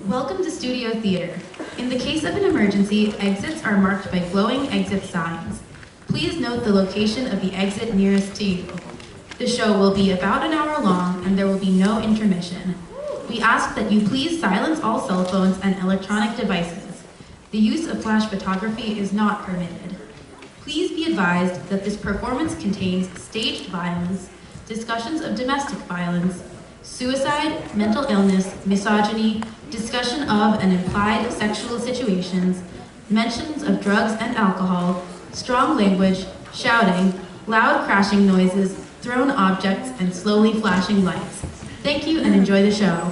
Welcome to Studio Theater. In the case of an emergency, exits are marked by glowing exit signs. Please note the location of the exit nearest to you. The show will be about an hour long and there will be no intermission. We ask that you please silence all cell phones and electronic devices. The use of flash photography is not permitted. Please be advised that this performance contains staged violence, discussions of domestic violence, suicide, mental illness, misogyny, discussion of and implied sexual situations, mentions of drugs and alcohol, strong language, shouting, loud crashing noises, thrown objects, and slowly flashing lights. Thank you and enjoy the show.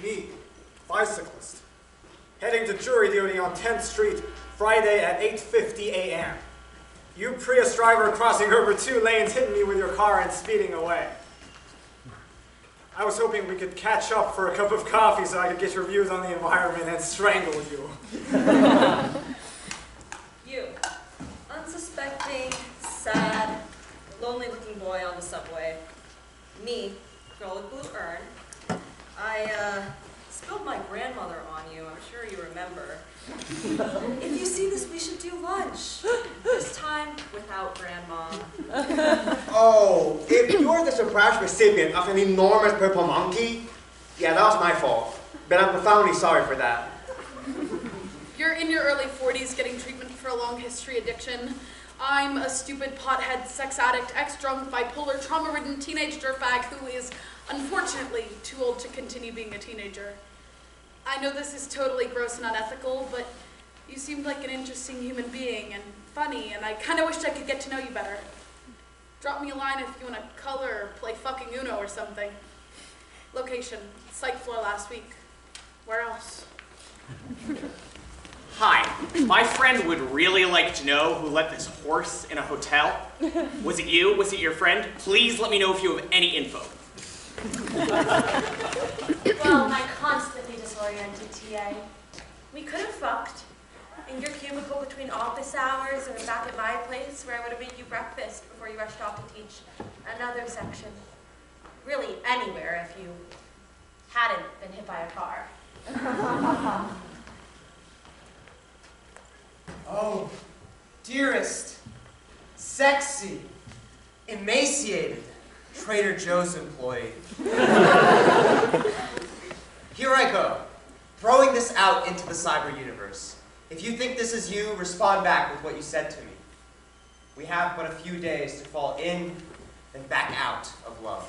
Me, bicyclist, heading to jury duty on 10th Street, Friday at 8:50 a.m. You Prius driver crossing over 2 lanes hitting me with your car and speeding away. I was hoping we could catch up for a cup of coffee so I could get your views on the environment and strangle you. You, unsuspecting, sad, lonely-looking boy on the subway. Me, girl with blue urn. I spilled my grandmother on you, I'm sure you remember. If you see this, we should do lunch. This time, without Grandma. Oh, if you're the surprise recipient of an enormous purple monkey, yeah, that was my fault. But I'm profoundly sorry for that. You're in your early 40s getting treatment for a long history addiction. I'm a stupid pothead, sex addict, ex-drunk, bipolar, trauma-ridden teenage dirtbag who is unfortunately too old to continue being a teenager. I know this is totally gross and unethical, but you seemed like an interesting human being and funny, and I kind of wished I could get to know you better. Drop me a line if you want to color or play fucking Uno or something. Location, psych floor last week. Where else? Hi, my friend would really like to know who let this horse in a hotel. Was it you? Was it your friend? Please let me know if you have any info. Well, my constantly disoriented TA. We could have fucked in your cubicle between office hours or back at my place where I would have made you breakfast before you rushed off to teach another section. Really anywhere if you hadn't been hit by a car. Oh, dearest, sexy, emaciated Trader Joe's employee. Here I go, throwing this out into the cyber universe. If you think this is you, respond back with what you said to me. We have but a few days to fall in and back out of love.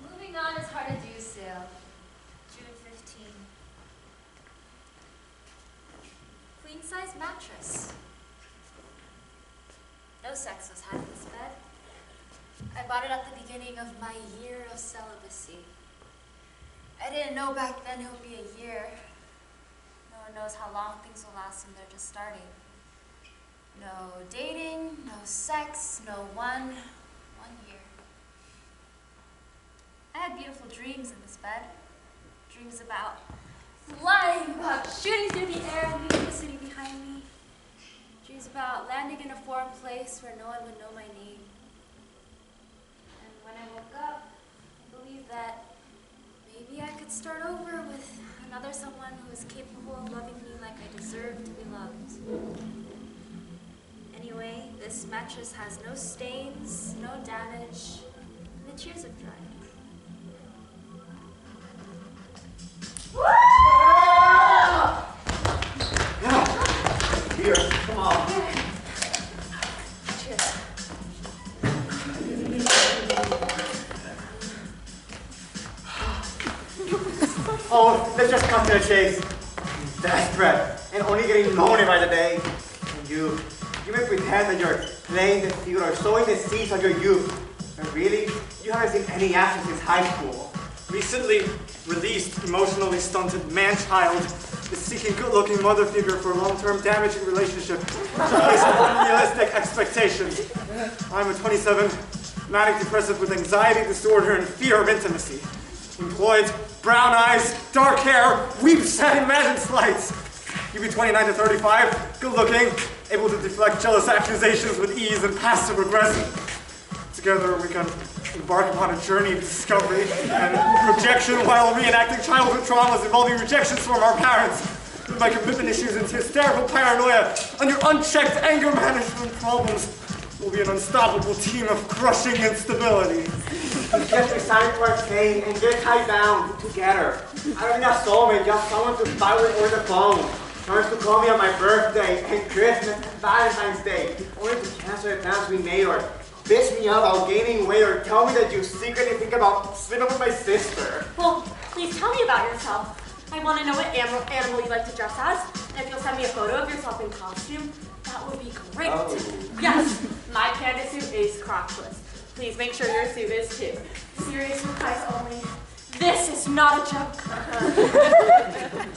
Moving on is hard to do still. June 15. Queen size mattress. No sex was had in this bed. I bought it at the beginning of my year of celibacy. I didn't know back then it would be a year. No one knows how long things will last and they're just starting. No dating, no sex, no one year. I had beautiful dreams in this bed. Dreams about flying, about shooting through the air and leaving the city behind me. Dreams about landing in a foreign place where no one would know my name. And when I woke up, I believed that maybe I could start over with another someone who is capable of loving me like I deserve to be loved. Anyway, this mattress has no stains, no damage, and the tears have dried. Here, come on. Cheers. Oh, let's just cut to the chase. Desperate and only getting lonely by the day. And you may pretend that you're playing the theater, sowing the seeds of your youth. But really, you haven't seen any action since high school. Recently released, emotionally stunted man-child is seeking good-looking mother figure for a long-term damaging relationship based on unrealistic expectations. I'm a 27, manic depressive with anxiety disorder and fear of intimacy. Employed, brown eyes, dark hair, weeps at imagined slights. You be 29 to 35, good-looking, able to deflect jealous accusations with ease and passive aggression. Together we can embark upon a journey of discovery and projection while reenacting childhood traumas involving rejections from our parents. With my commitment issues into hysterical paranoia and your unchecked anger management problems will be an unstoppable team of crushing instability. Just resign to our pain and get tied down together. I don't need a soulmate, just someone to fight with over the phone. Someone to call me on my birthday and Christmas and Valentine's Day, only to cancel the plans we made or bitch me up about gaining weight or tell me that you secretly think about sleeping with my sister. Well, please tell me about yourself. I want to know what animal you like to dress as, and if you'll send me a photo of yourself in costume, that would be great. Oh. Yes, my panda suit is crotchless. Please make sure your suit is too. Serious replies only. This is not a joke.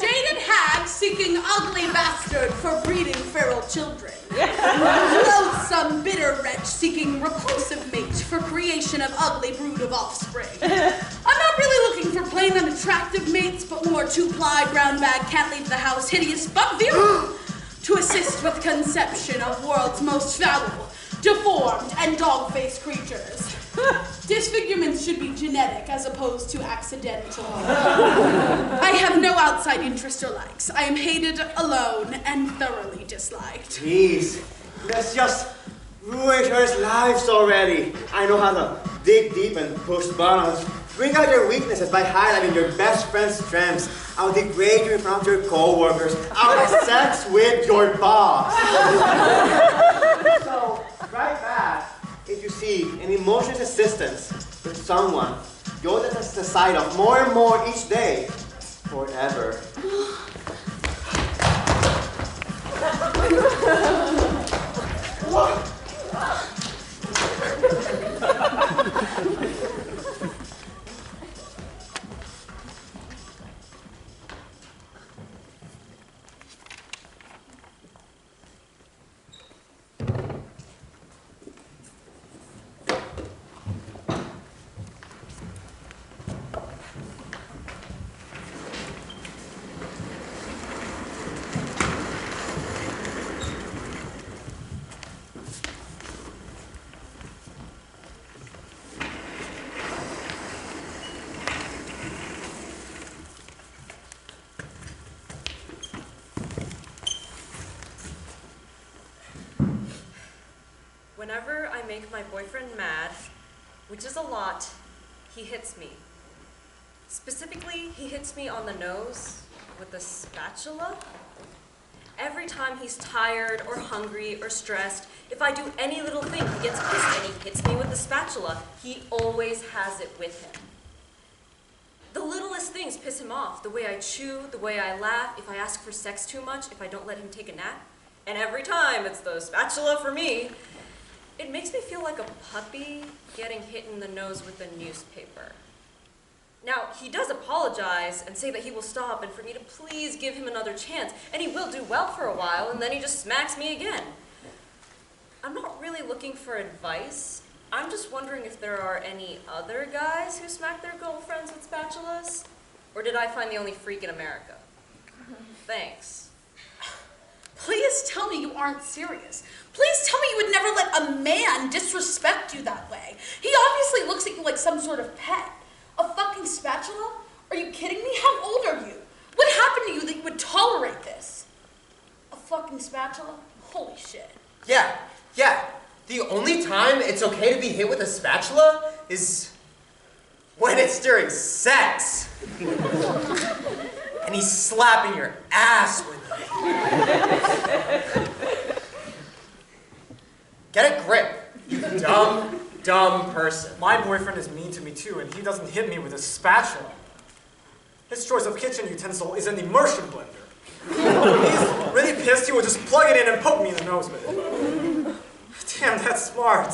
Jaded hag seeking ugly bastard for breeding feral children. Loathsome bitter wretch seeking repulsive mate for creation of ugly brood of offspring. I'm not really looking for plain unattractive mates, but more two-ply, brown bag, can't leave the house, hideous but virile, to assist with conception of world's most foul, deformed, and dog-faced creatures. Disfigurements should be genetic as opposed to accidental. I have no outside interest or likes. I am hated, alone, and thoroughly disliked. Please, let's just ruin each other's lives already. I know how to dig deep and push buttons. Bring out your weaknesses by highlighting your best friend's strengths. I'll degrade you in front of your co-workers. I'll have sex with your boss. So, right back. If you see an emotional assistance with someone you'll let us decide of more and more each day, forever. Whenever I make my boyfriend mad, which is a lot, he hits me. Specifically, he hits me on the nose with a spatula. Every time he's tired or hungry or stressed, if I do any little thing, he gets pissed and he hits me with the spatula. He always has it with him. The littlest things piss him off. The way I chew, the way I laugh, if I ask for sex too much, if I don't let him take a nap. And every time it's the spatula for me. It makes me feel like a puppy getting hit in the nose with a newspaper. Now, he does apologize and say that he will stop and for me to please give him another chance, and he will do well for a while, and then he just smacks me again. I'm not really looking for advice. I'm just wondering if there are any other guys who smack their girlfriends with spatulas? Or did I find the only freak in America? Thanks. Please tell me you aren't serious. Please tell me you would never let a man disrespect you that way. He obviously looks at you like some sort of pet. A fucking spatula? Are you kidding me? How old are you? What happened to you that you would tolerate this? A fucking spatula? Holy shit. Yeah. The only time it's okay to be hit with a spatula is when it's during sex. And he's slapping your ass with it. Get a grip, you dumb, dumb person. My boyfriend is mean to me too, and he doesn't hit me with a spatula. His choice of kitchen utensil is an immersion blender. He's really pissed, he will just plug it in and poke me in the nose with it. Damn, that's smart.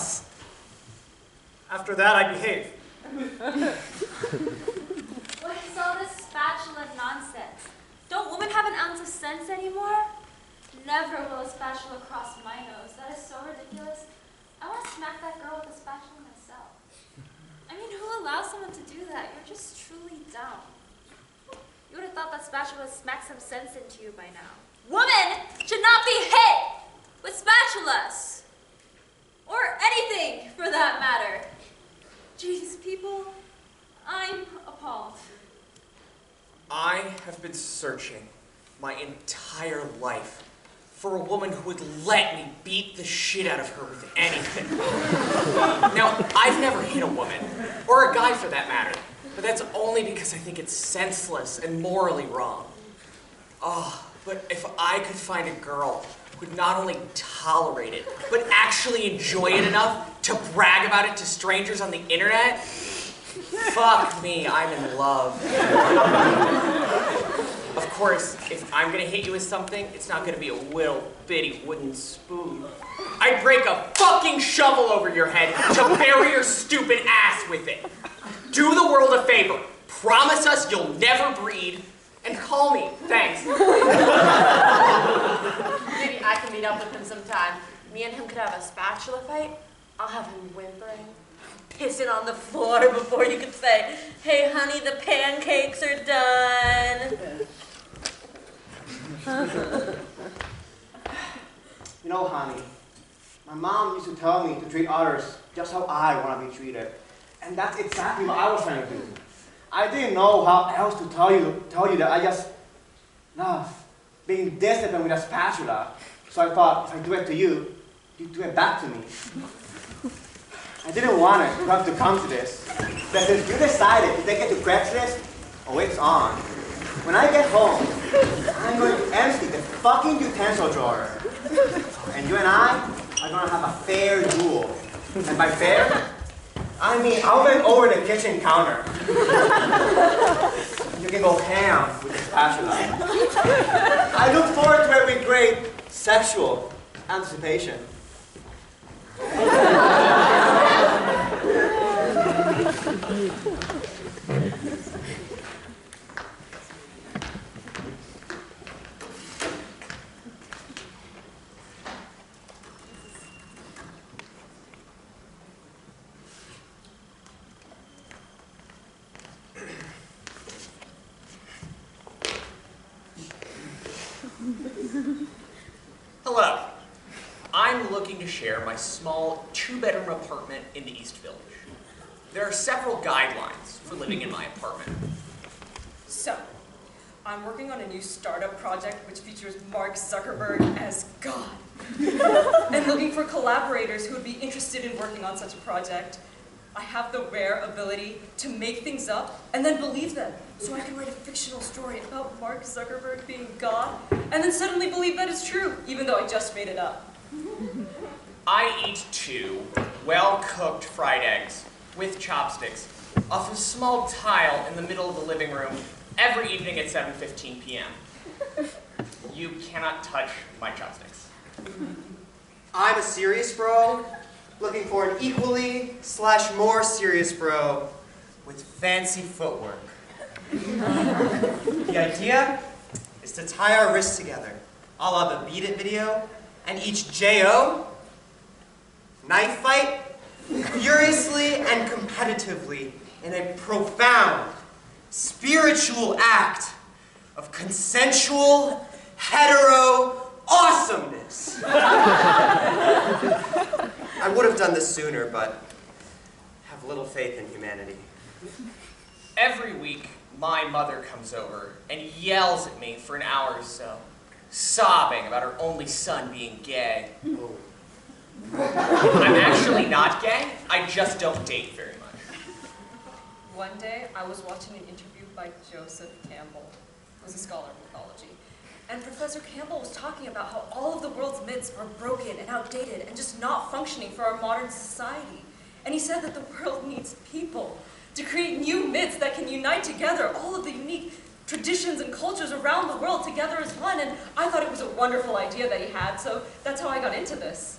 After that, I behave. What is all this spatula nonsense? Don't women have an ounce of sense anymore? Never will a spatula cross my nose. That is so ridiculous. I want to smack that girl with a spatula myself. I mean, who allows someone to do that? You're just truly dumb. You would have thought that spatula would smack some sense into you by now. Women should not be hit with spatulas. Or anything, for that matter. Jeez, people, I'm appalled. I have been searching my entire life for a woman who would let me beat the shit out of her with anything. Now, I've never hit a woman, or a guy for that matter, but that's only because I think it's senseless and morally wrong. Oh, but if I could find a girl who would not only tolerate it, but actually enjoy it enough to brag about it to strangers on the internet, fuck me, I'm in love. Of course, if I'm gonna hit you with something, it's not gonna be a little bitty wooden spoon. I'd break a fucking shovel over your head to bury your stupid ass with it. Do the world a favor. Promise us you'll never breed, and call me. Thanks. Maybe I can meet up with him sometime. Me and him could have a spatula fight. I'll have him whimpering, pissing on the floor before you can say, "Hey, honey, the pancakes are done." You know, honey, my mom used to tell me to treat others just how I want to be treated. And that's exactly what I was trying to do. I didn't know how else to tell you that I just love being disciplined with a spatula. So I thought, if I do it to you, you do it back to me. I didn't want it to have to come to this. But since you decided to take it to Craiglist, oh, it's on. When I get home, I'm going to empty the fucking utensil drawer. And you and I are going to have a fair duel. And by fair, I mean I'll bend over the kitchen counter. You can go ham with the spatula. I look forward to it with great sexual anticipation. Hello. I'm looking to share my small two-bedroom apartment in the East Village. There are several guidelines for living in my apartment. So, I'm working on a new startup project which features Mark Zuckerberg as God. And looking for collaborators who would be interested in working on such a project. I have the rare ability to make things up and then believe them. So I can write a fictional story about Mark Zuckerberg being God and then suddenly believe that it's true, even though I just made it up. I eat 2 well-cooked fried eggs with chopsticks off a small tile in the middle of the living room every evening at 7:15 p.m. You cannot touch my chopsticks. I'm a serious bro, looking for an equally / more serious bro with fancy footwork. The idea is to tie our wrists together, a la the Beat It video, and each J.O. knife fight furiously and competitively in a profound, spiritual act of consensual, hetero awesomeness. I would have done this sooner, but have little faith in humanity. Every week, my mother comes over and yells at me for an hour or so, sobbing about her only son being gay. Oh. I'm actually not gay. I just don't date very much. One day, I was watching an interview by Joseph Campbell, who's a scholar of mythology. And Professor Campbell was talking about how all of the world's myths are broken and outdated and just not functioning for our modern society. And he said that the world needs people to create new myths that can unite together all of the unique traditions and cultures around the world together as one. And I thought it was a wonderful idea that he had, so that's how I got into this.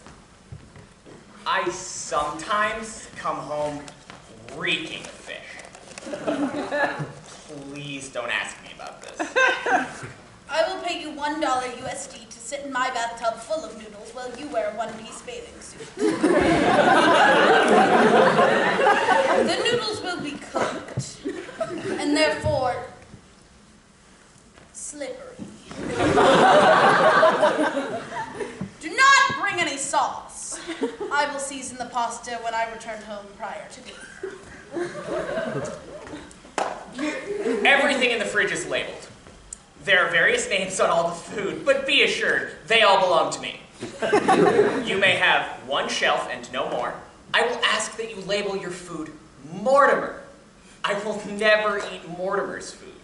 I sometimes come home reeking of fish. Please don't ask me about this. I will pay you $1 USD to sit in my bathtub full of noodles while you wear a one-piece bathing suit. The noodles will be cooked, and therefore slippery. Do not bring any sauce. I will season the pasta when I return home prior to dinner. Everything in the fridge is labeled. There are various names on all the food, but be assured, they all belong to me. You may have one shelf and no more. I will ask that you label your food Mortimer. I will never eat Mortimer's food.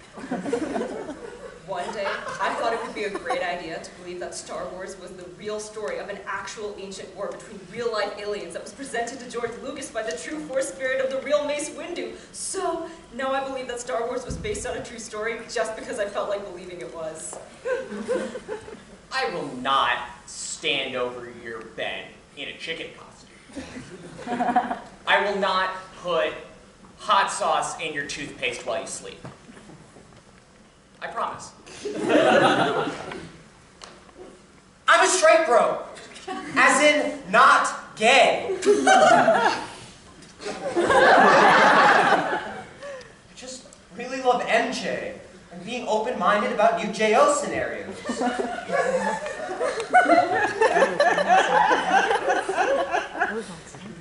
One day, I thought it would be a great idea to believe that Star Wars was the real story of an actual ancient war between real-life aliens that was presented to George Lucas by the true Force spirit of the real Mace Windu. So, now I believe that Star Wars was based on a true story just because I felt like believing it was. I will not stand over your bed in a chicken costume. I will not put hot sauce in your toothpaste while you sleep. I promise. I'm a straight bro. As in, not gay. I just really love MJ and being open-minded about new JO scenarios.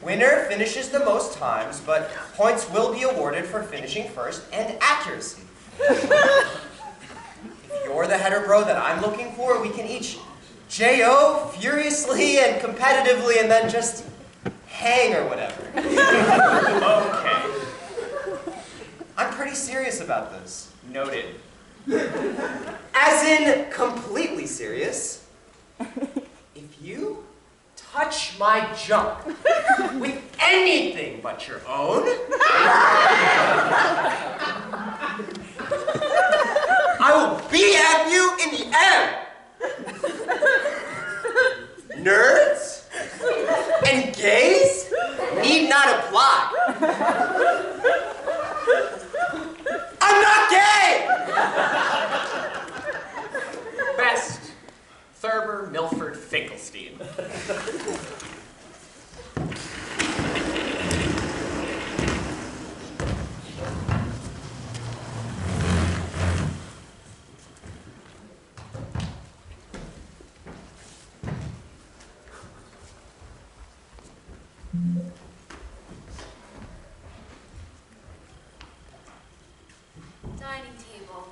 Winner finishes the most times, but points will be awarded for finishing first and accuracy. If you're the header bro that I'm looking for, we can each JO furiously and competitively and then just hang or whatever. Okay. I'm pretty serious about this. Noted. As in, completely serious. If you touch my junk with anything but your own, I will be at you in the air. Nerds and gays need not apply. I'm not gay! Best, Thurber Milford Finkelstein. Dining table.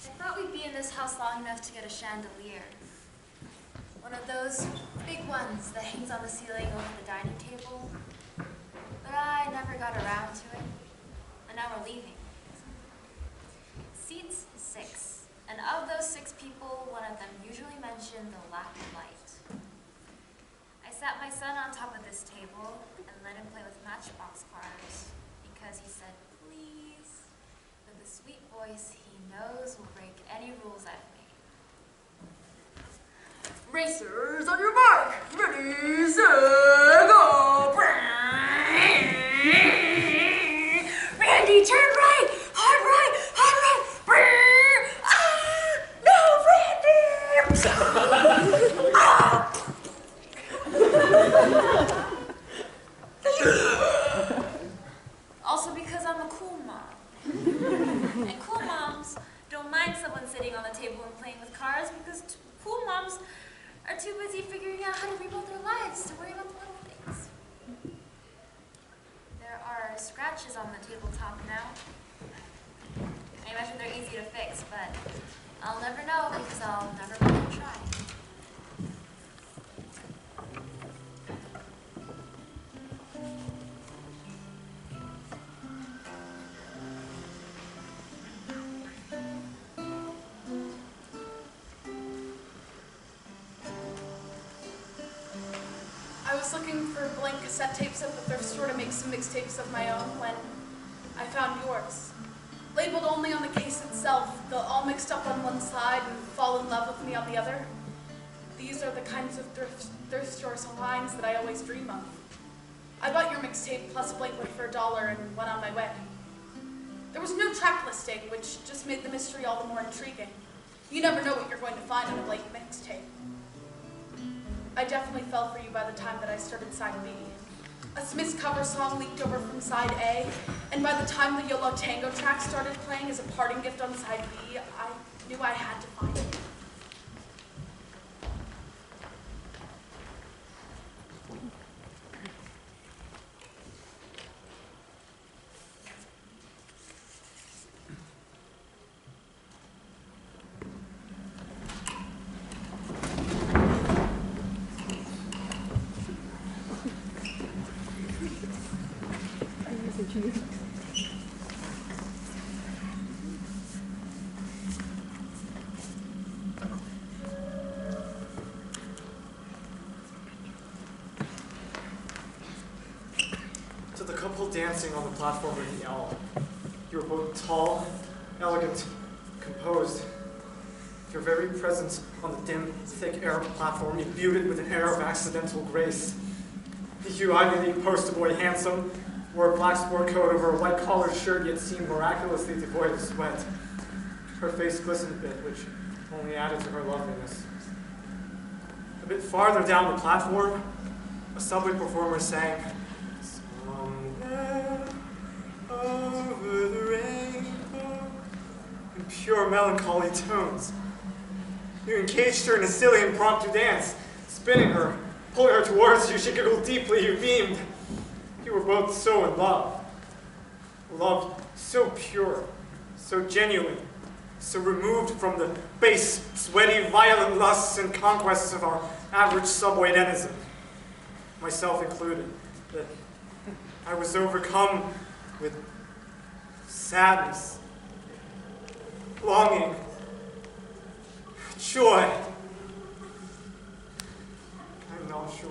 I thought we'd be in this house long enough to get a chandelier. One of those big ones that hangs on the ceiling over the dining table. But I never got around to it. And now we're leaving. Seats 6. And of those 6 people, one of them usually mentioned the lack of light. I sat my son on top of this table and let him play with matchbox cars because he said, please, with a sweet voice he knows will break any rules I've made. Racers, on your mark, ready, set, go! Randy, turn right, hard right, hard right! No, Randy! Also because I'm a cool mom. And cool moms don't mind someone sitting on the table and playing with cars because cool moms are too busy figuring out how to rebuild their lives to worry about the little things. There are scratches on the tabletop now. I imagine they're easy to fix, but I'll never know because I'll never let them try. was looking for blank cassette tapes at the thrift store to make some mixtapes of my own when I found yours. Labeled only on the case itself, they'll all mixed up on one side and fall in love with me on the other. These are the kinds of thrift store lines that I always dream of. I bought your mixtape plus a blank one for $1 and went on my way. There was no track listing, which just made the mystery all the more intriguing. You never know what you're going to find on a blank mixtape. I definitely fell for you by the time that I started side B. A Smith's cover song leaked over from side A, and by the time the Yolo Tango track started playing as a parting gift on side B, I knew I had to find it. To the couple dancing on the platform with the owl. You were both tall, elegant, composed. Your very presence on the dim, thick air platform imbued it with an air of accidental grace. You, Ivy League poster boy, handsome, wore a black sport coat over a white-collared shirt, yet seemed miraculously devoid of sweat. Her face glistened a bit, which only added to her loveliness. A bit farther down the platform, a subway performer sang, "Somewhere over the rainbow," in pure melancholy tones. You engaged her in a silly impromptu dance, spinning her, pulling her towards you. She giggled deeply, you beamed. You were both so in love. Love so pure, so genuine, so removed from the base, sweaty, violent lusts and conquests of our average subway denizen, myself included, that I was overcome with sadness, longing, joy. I'm not sure.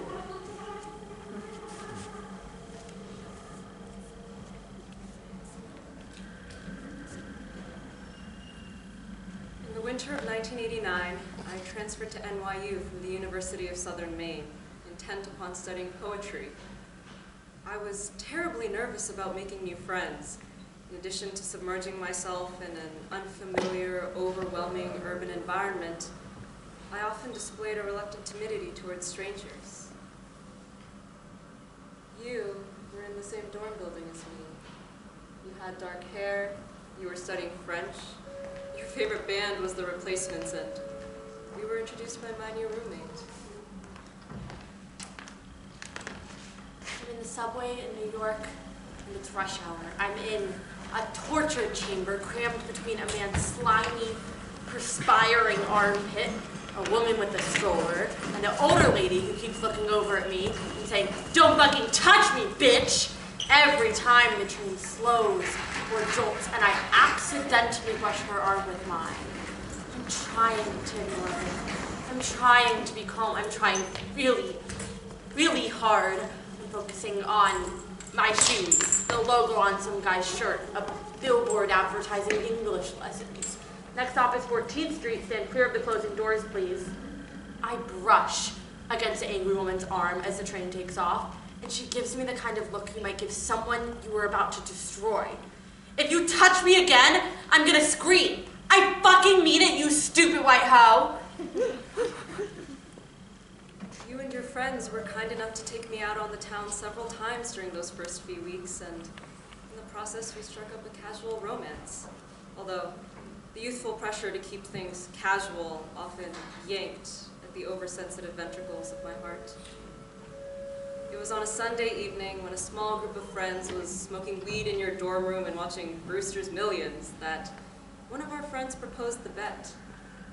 In the winter of 1989, I transferred to NYU from the University of Southern Maine, intent upon studying poetry. I was terribly nervous about making new friends. In addition to submerging myself in an unfamiliar, overwhelming urban environment, I often displayed a reluctant timidity towards strangers. You were in the same dorm building as me. You had dark hair, you were studying French, your favorite band was The Replacements, and we were introduced by my new roommate. I'm in the subway in New York, and it's rush hour. I'm in a torture chamber crammed between a man's slimy, perspiring armpit, a woman with a stroller, and an older lady who keeps looking over at me and saying, "Don't fucking touch me, bitch!" every time the train slows or jolts, and I accidentally brush her arm with mine. I'm trying to ignore her. I'm trying to be calm. I'm trying really, really hard. I'm focusing on my shoes, the logo on some guy's shirt, a billboard advertising English lessons. Next stop is 14th Street, stand clear of the closing doors, please. I brush against the angry woman's arm as the train takes off, and she gives me the kind of look you might give someone you were about to destroy. If you touch me again, I'm gonna scream. I fucking mean it, you stupid white hoe. You and your friends were kind enough to take me out on the town several times during those first few weeks, and in the process we struck up a casual romance. Although the youthful pressure to keep things casual often yanked at the oversensitive ventricles of my heart. It was on a Sunday evening when a small group of friends was smoking weed in your dorm room and watching Brewster's Millions that one of our friends proposed the bet.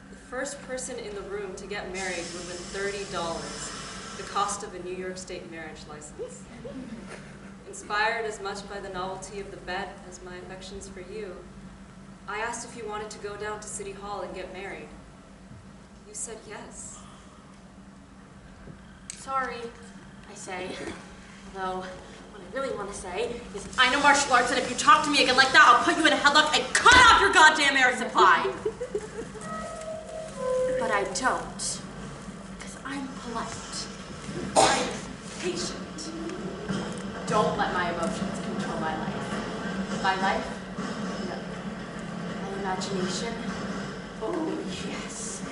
The first person in the room to get married would win $30, the cost of a New York State marriage license. Inspired as much by the novelty of the bet as my affections for you, I asked if you wanted to go down to City Hall and get married. You said yes. Sorry, I say. Although, what I really want to say is I know martial arts, and if you talk to me again like that, I'll put you in a headlock and cut off your goddamn air supply. But I don't, because I'm polite. I'm patient. Don't let my emotions control my life. My life? No. My imagination? Oh, yes.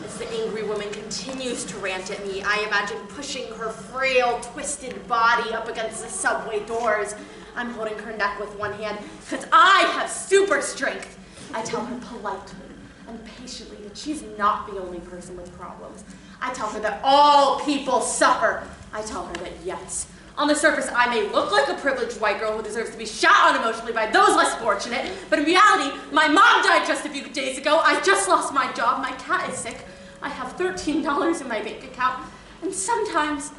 As the angry woman continues to rant at me, I imagine pushing her frail, twisted body up against the subway doors. I'm holding her neck with one hand, because I have super strength. I tell her politely and patiently that she's not the only person with problems. I tell her that all people suffer. I tell her that, yes, on the surface, I may look like a privileged white girl who deserves to be shot unemotionally by those less fortunate, but in reality, my mom died just a few days ago, I just lost my job, my cat is sick, I have $13 in my bank account, and sometimes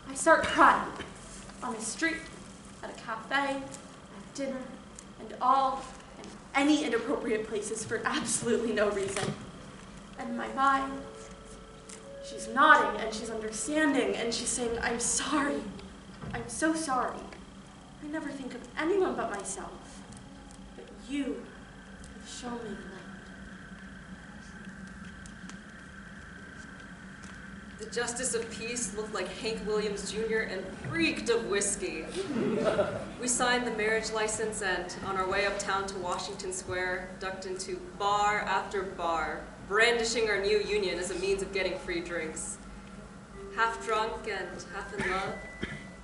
I start crying on the street, at a cafe, at dinner, and any inappropriate places for absolutely no reason. And my mind, she's nodding and she's understanding and she's saying, I'm sorry. I'm so sorry. I never think of anyone but myself. But you have shown me light. The Justice of Peace looked like Hank Williams Jr. and reeked of whiskey. We signed the marriage license and, on our way uptown to Washington Square, ducked into bar after bar, brandishing our new union as a means of getting free drinks. Half drunk and half in love,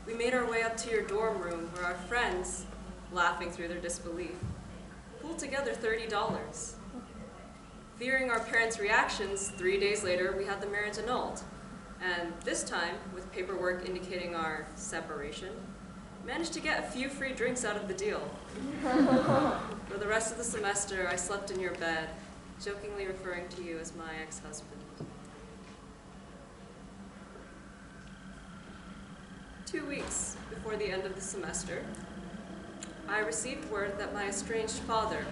we made our way up to your dorm room where our friends, laughing through their disbelief, pulled together $30. Fearing our parents' reactions, 3 days later we had the marriage annulled. And this time, with paperwork indicating our separation, managed to get a few free drinks out of the deal. For the rest of the semester, I slept in your bed, jokingly referring to you as my ex-husband. 2 weeks before the end of the semester, I received word that my estranged father,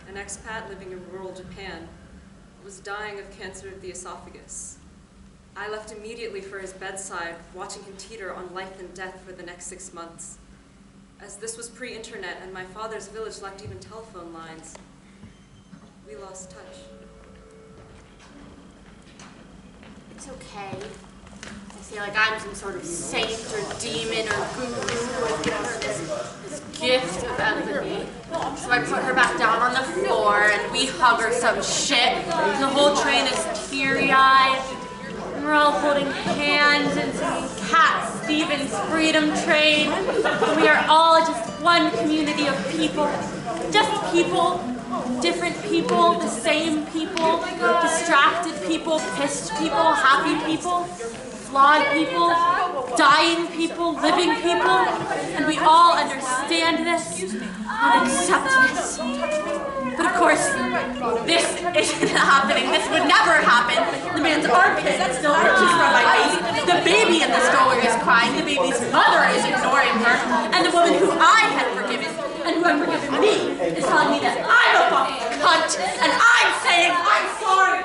an expat living in rural Japan, was dying of cancer of the esophagus. I left immediately for his bedside, watching him teeter on life and death for the next 6 months. As this was pre-internet and my father's village lacked even telephone lines, we lost touch. It's okay. I feel like I'm some sort of saint or demon or guru who has given her this gift of empathy. So I put her back down on the floor and we hug or some shit. And the whole train is teary-eyed. And we're all holding hands and singing Cat Stevens' Freedom Train. And we are all just one community of people. Just people. Different people, the same people, distracted people, pissed people, happy people, flawed people, dying people, living people, and we all understand this and accept this. But of course, this isn't happening. This would never happen. The man's armpit still itches from my face. The baby in the stroller is crying. The baby's mother is ignoring her. And the woman who I had forgiven and who had forgiven me is telling me that I'm a fucking cunt and I'm saying I'm sorry.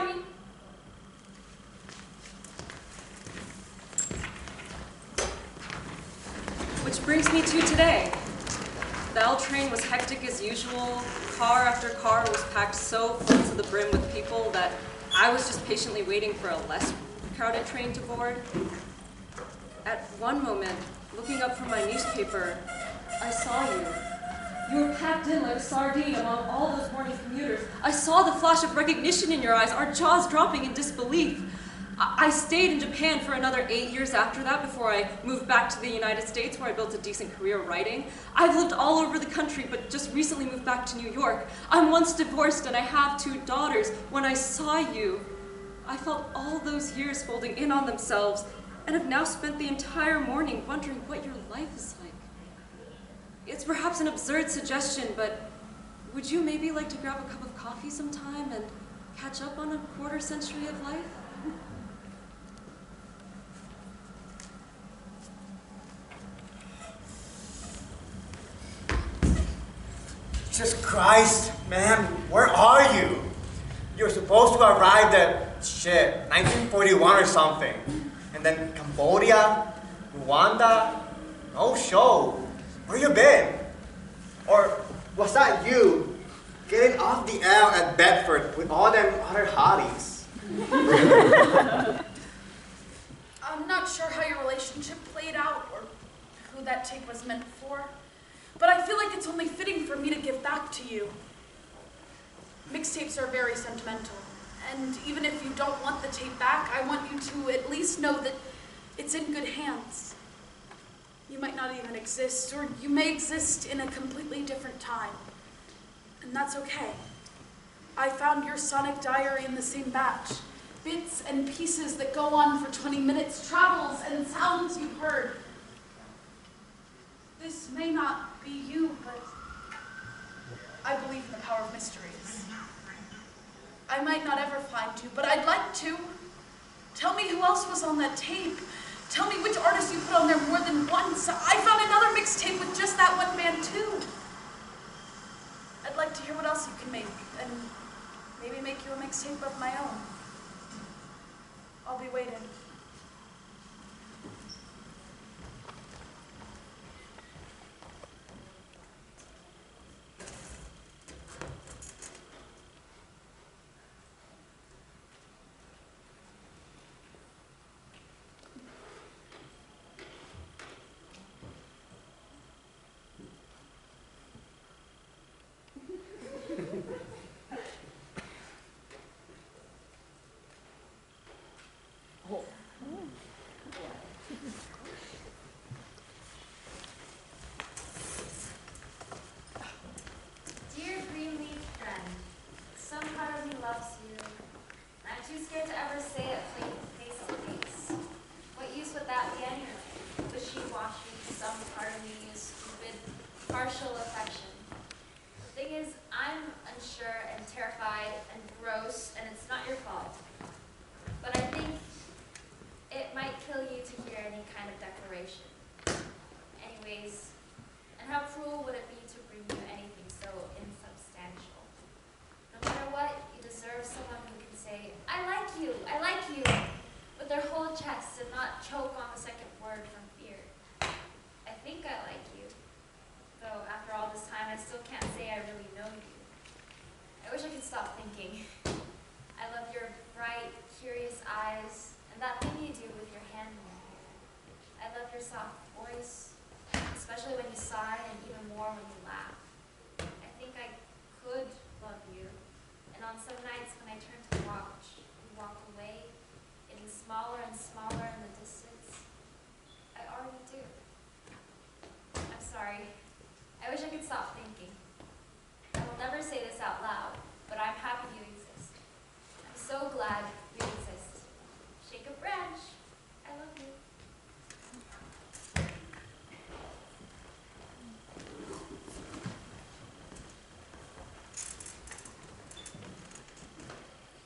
Which brings me to today. The L train was hectic as usual. Car after car was packed so full to the brim with people that I was just patiently waiting for a less crowded train to board. At one moment, looking up from my newspaper, I saw you. You were packed in like a sardine among all those morning commuters. I saw the flash of recognition in your eyes, our jaws dropping in disbelief. I stayed in Japan for another 8 years after that before I moved back to the United States where I built a decent career writing. I've lived all over the country but just recently moved back to New York. I'm once divorced and I have 2 daughters. When I saw you, I felt all those years folding in on themselves and have now spent the entire morning wondering what your life is like. It's perhaps an absurd suggestion, but would you maybe like to grab a cup of coffee sometime and catch up on a quarter century of life? Jesus Christ, man, where are you? You're supposed to arrive at, 1941 or something. And then Cambodia, Rwanda? No show. Where you been? Or was that you getting off the L at Bedford with all them other hotties? I'm not sure how your relationship played out or who that tape was meant for, but I feel like it's only fitting for me to give back to you. Mixtapes are very sentimental, and even if you don't want the tape back, I want you to at least know that it's in good hands. You might not even exist, or you may exist in a completely different time, and that's okay. I found your sonic diary in the same batch. Bits and pieces that go on for 20 minutes, travels and sounds you've heard. This may not be you, but I believe in the power of mysteries. I might not ever find you, but I'd like to. Tell me who else was on that tape. Tell me which artist you put on there more than once. I found another mixtape with just that one man too. I'd like to hear what else you can make, and maybe make you a mixtape of my own. I'll be waiting.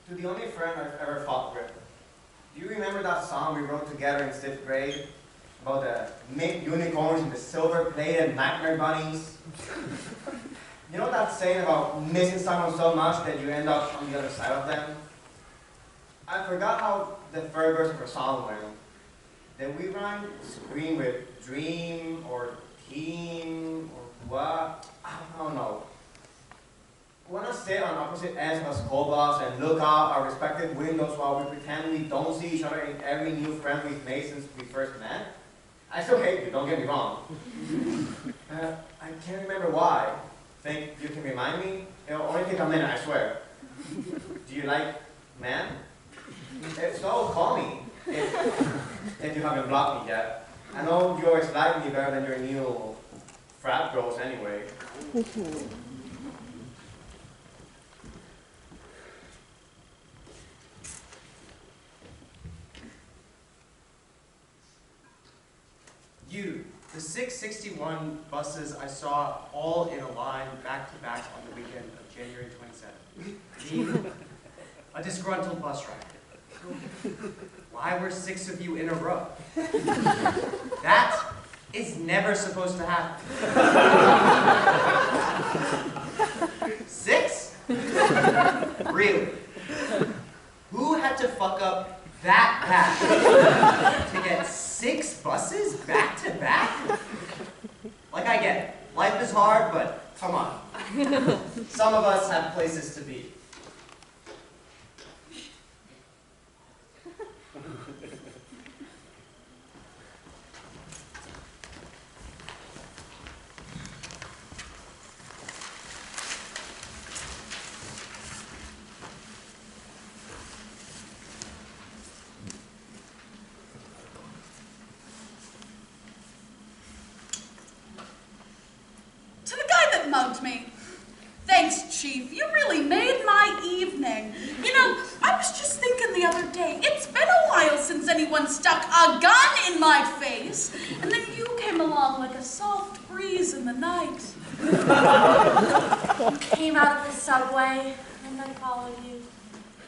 To the only friend I've ever fought with, do you remember that song we wrote together in 6th grade? About the mink unicorns and the silver-plated nightmare bunnies? You know that saying about missing someone so much that you end up on the other side of them? I forgot how the third verse of our song went. Then we rhymed scream with dream or team or what? I don't know. We want to sit on opposite ends of a school bus and look out our respective windows while we pretend we don't see each other in every new friend we've made since we first met. I still hate you, don't get me wrong. I can't remember why. Think you can remind me? It'll only take a minute, I swear. Do you like men? If so, call me. If you haven't blocked me yet. I know you always like me better than your new frat girls anyway. You, the 661 buses I saw all in a line back to back on the weekend of January 27th. Me, a disgruntled bus rider. Why were 6 of you in a row? That is never supposed to happen. 6? Really? Who had to fuck up that bad to get 6 buses Some of us have places to be. To the guy that mugged me. Thanks, Chief. You really made my evening. You know, I was just thinking the other day, it's been a while since anyone stuck a gun in my face, and then you came along like a soft breeze in the night. You came out of the subway, and I followed you.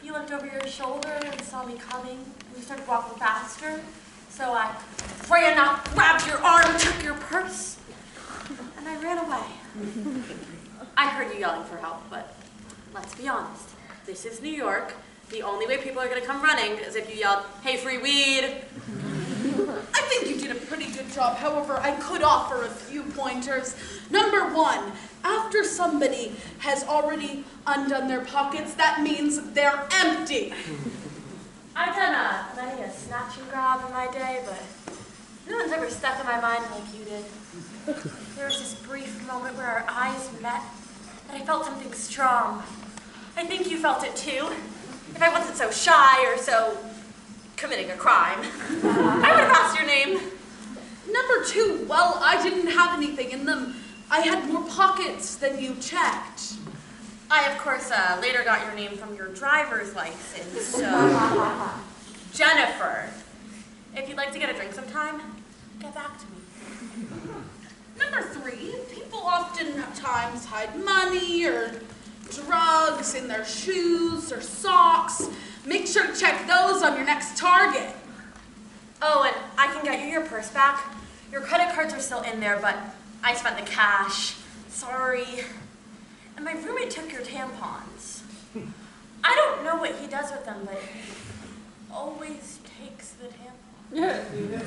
You looked over your shoulder and saw me coming, and you started walking faster. So I ran up, grabbed your arm, took your purse, and I ran away. I heard you yelling for help, but let's be honest. This is New York. The only way people are going to come running is if you yelled, "Hey, free weed!" I think you did a pretty good job. However, I could offer a few pointers. Number one, after somebody has already undone their pockets, that means they're empty. I've done many a snatch and grab in my day, but no one's ever stuck in my mind like you did. There was this brief moment where our eyes met, and I felt something strong. I think you felt it too. If I wasn't so shy or so committing a crime, I would have asked your name. Number two, well, I didn't have anything in them. I had more pockets than you checked. I, of course, later got your name from your driver's license, so... Jennifer, if you'd like to get a drink sometime, get back to me. Number three, people oftentimes hide money or drugs in their shoes or socks. Make sure to check those on your next target. Oh, and I can get you your purse back. Your credit cards are still in there, but I spent the cash. Sorry. And my roommate took your tampons. I don't know what he does with them, but he always takes the tampons.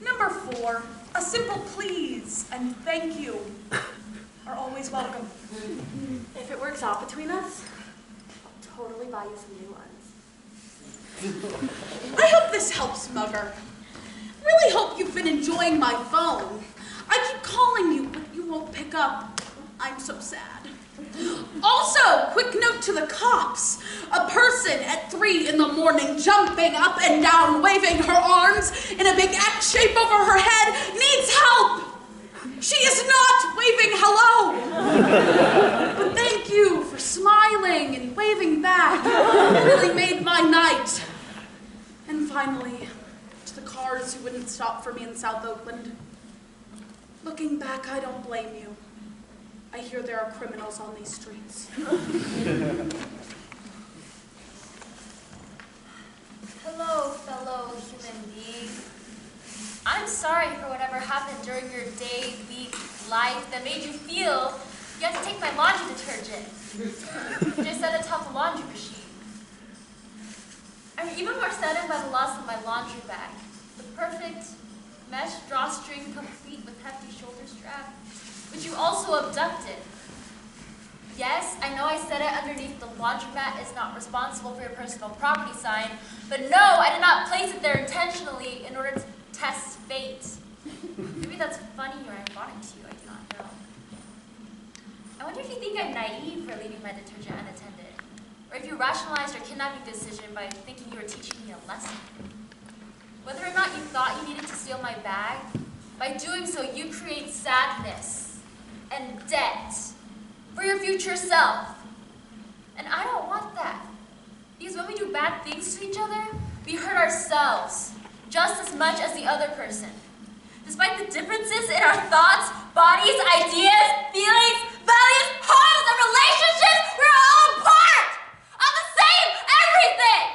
Number four, a simple please and thank you are always welcome. If it works out between us, I'll totally buy you some new ones. I hope this helps, Mugger. Really hope you've been enjoying my phone. I keep calling you, but you won't pick up. I'm so sad. Also, quick note to the cops. A person at 3 in the morning jumping up and down, waving her arms in a big X shape over her head needs help. She is not waving hello. But thank you for smiling and waving back. It really made my night. And finally, to the cars who wouldn't stop for me in South Oakland. Looking back, I don't blame you. I hear there are criminals on these streets. Hello, fellow human being. I'm sorry for whatever happened during your day, week, life that made you feel you had to take my laundry detergent. Just set it top the laundry machine. I'm even more saddened by the loss of my laundry bag. The perfect mesh drawstring complete with hefty shoulder strap, which you also abducted. Yes, I know I said it underneath the laundromat is not responsible for your personal property sign, but no, I did not place it there intentionally in order to test fate. Maybe that's funny or ironic to you, I do not know. I wonder if you think I'm naive for leaving my detergent unattended, or if you rationalized your kidnapping decision by thinking you were teaching me a lesson. Whether or not you thought you needed to steal my bag, by doing so you create sadness and debt for your future self. And I don't want that. Because when we do bad things to each other, we hurt ourselves just as much as the other person. Despite the differences in our thoughts, bodies, ideas, feelings, values, homes, and relationships, we're all a part of the same everything!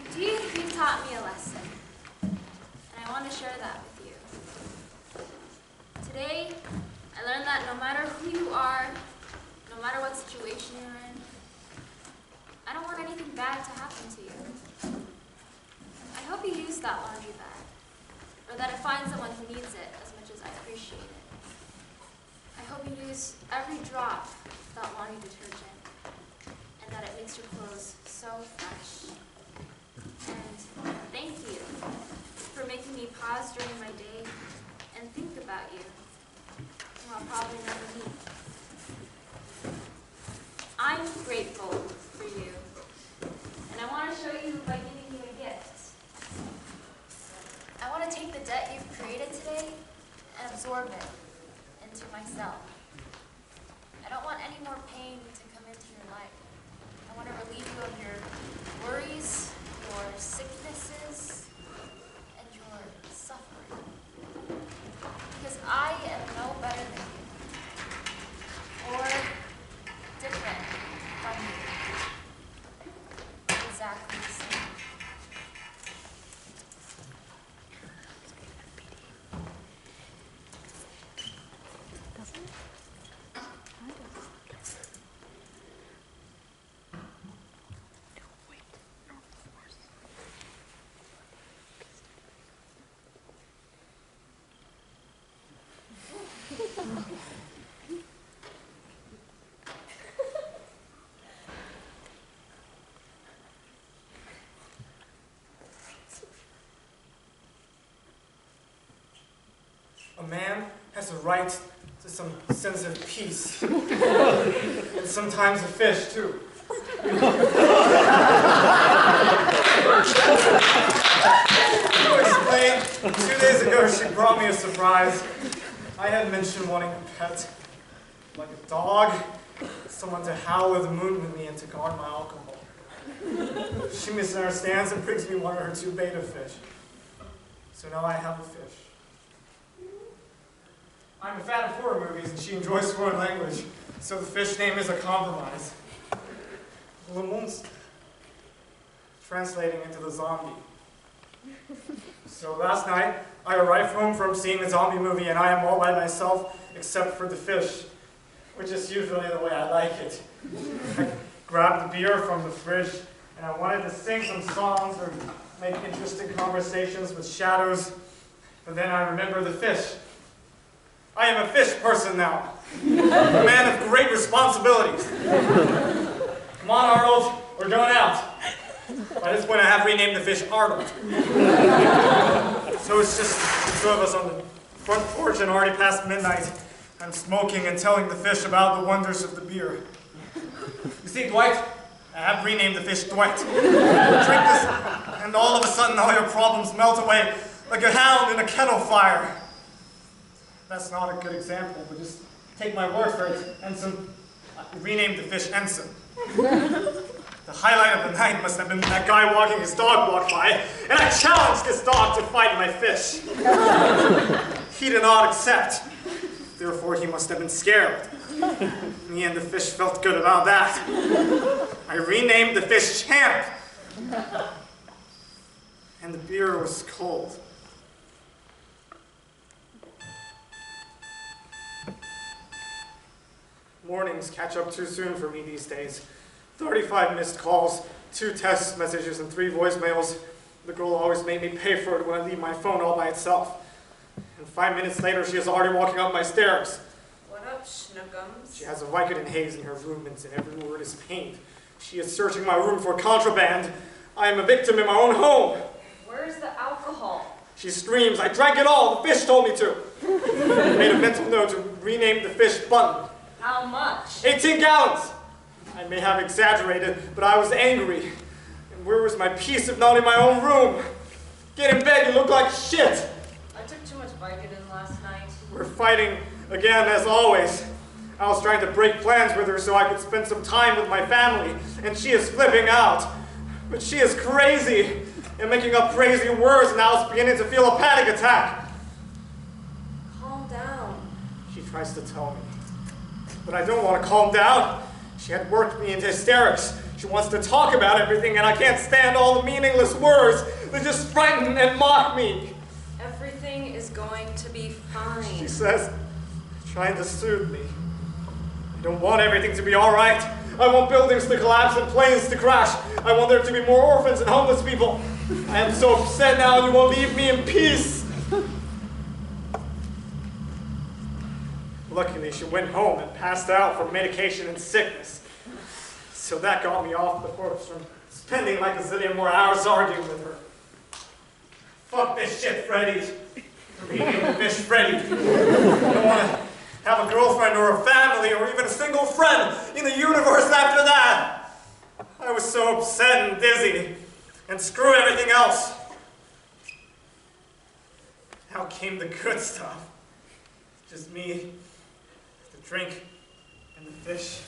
Indeed, you taught me a lesson, and I want to share that with you. Today, I learned that no matter who you are, no matter what situation you're in, I don't want anything bad to happen to you. I hope you use that laundry bag, or that it finds someone who needs it as much as I you use every drop without laundry detergent, and that it makes your clothes so fresh. And thank you for making me pause during my day and think about you, who I'll probably never meet. I'm grateful for you, and I want to show you by giving you a gift. I want to take the debt you've created today and absorb it into myself. I don't want any more pain to come into your life. I want to relieve you of your worries, your sicknesses, and your suffering. Because I am no better than you, or different from you. Exactly the same. A man has a right to some sense of peace. And sometimes a fish, too. To explain, 2 days ago she brought me a surprise. I had mentioned wanting a pet, like a dog, someone to howl with the moon with me and to guard my alcohol. She misunderstands and brings me one of her 2 beta fish. So now I have a fish. I'm a fan of horror movies and she enjoys foreign language, so the fish name is a compromise. Le Monstre, translating into the zombie. So last night, I arrived home from seeing a zombie movie and I am all by myself except for the fish, which is usually the way I like it. I grabbed the beer from the fridge and I wanted to sing some songs or make interesting conversations with shadows, but then I remember the fish. I am a fish person now, a man of great responsibilities. Come on, Arnold, we're going out. By this point, I have renamed the fish Arnold. So it's just the 2 of us on the front porch and already past midnight. I'm smoking and telling the fish about the wonders of the beer. You see, Dwight, I have renamed the fish Dwight. Drink this, and all of a sudden all your problems melt away like a hound in a kettle fire. That's not a good example, but just take my word for it. Ensign, I renamed the fish Ensign. The highlight of the night must have been that guy walking his dog walked by, and I challenged this dog to fight my fish. He did not accept. Therefore, he must have been scared. Me and the fish felt good about that. I renamed the fish Champ. And the beer was cold. Mornings catch up too soon for me these days. 35 missed calls, 2 text messages, and 3 voicemails. The girl always made me pay for it when I leave my phone all by itself. And 5 minutes later, she is already walking up my stairs. What up, schnookums? She has a Vicodin haze in her room, and every word is pained. She is searching my room for contraband. I am a victim in my own home. Where's the alcohol? She screams, I drank it all, the fish told me to. I made a mental note to rename the fish Button. How much? 18 gallons! I may have exaggerated, but I was angry. And where was my peace if not in my own room? Get in bed, you look like shit! I took too much Vicodin last night. We're fighting again, as always. I was trying to break plans with her so I could spend some time with my family, and she is flipping out. But she is crazy, and making up crazy words, and I was beginning to feel a panic attack. Calm down. She tries to tell me. But I don't want to calm down. She had worked me into hysterics. She wants to talk about everything, and I can't stand all the meaningless words that just frighten and mock me. Everything is going to be fine. She says, trying to soothe me. I don't want everything to be all right. I want buildings to collapse and planes to crash. I want there to be more orphans and homeless people. I am so upset now, and you won't leave me in peace. Luckily, she went home and passed out from medication and sickness. So that got me off the horse from spending like a zillion more hours arguing with her. Fuck this shit, Freddy. Being the bitch Freddy. I don't want to have a girlfriend or a family or even a single friend in the universe after that. I was so upset and dizzy. And screw everything else. Now came the good stuff. Just me, the drink, and the fish.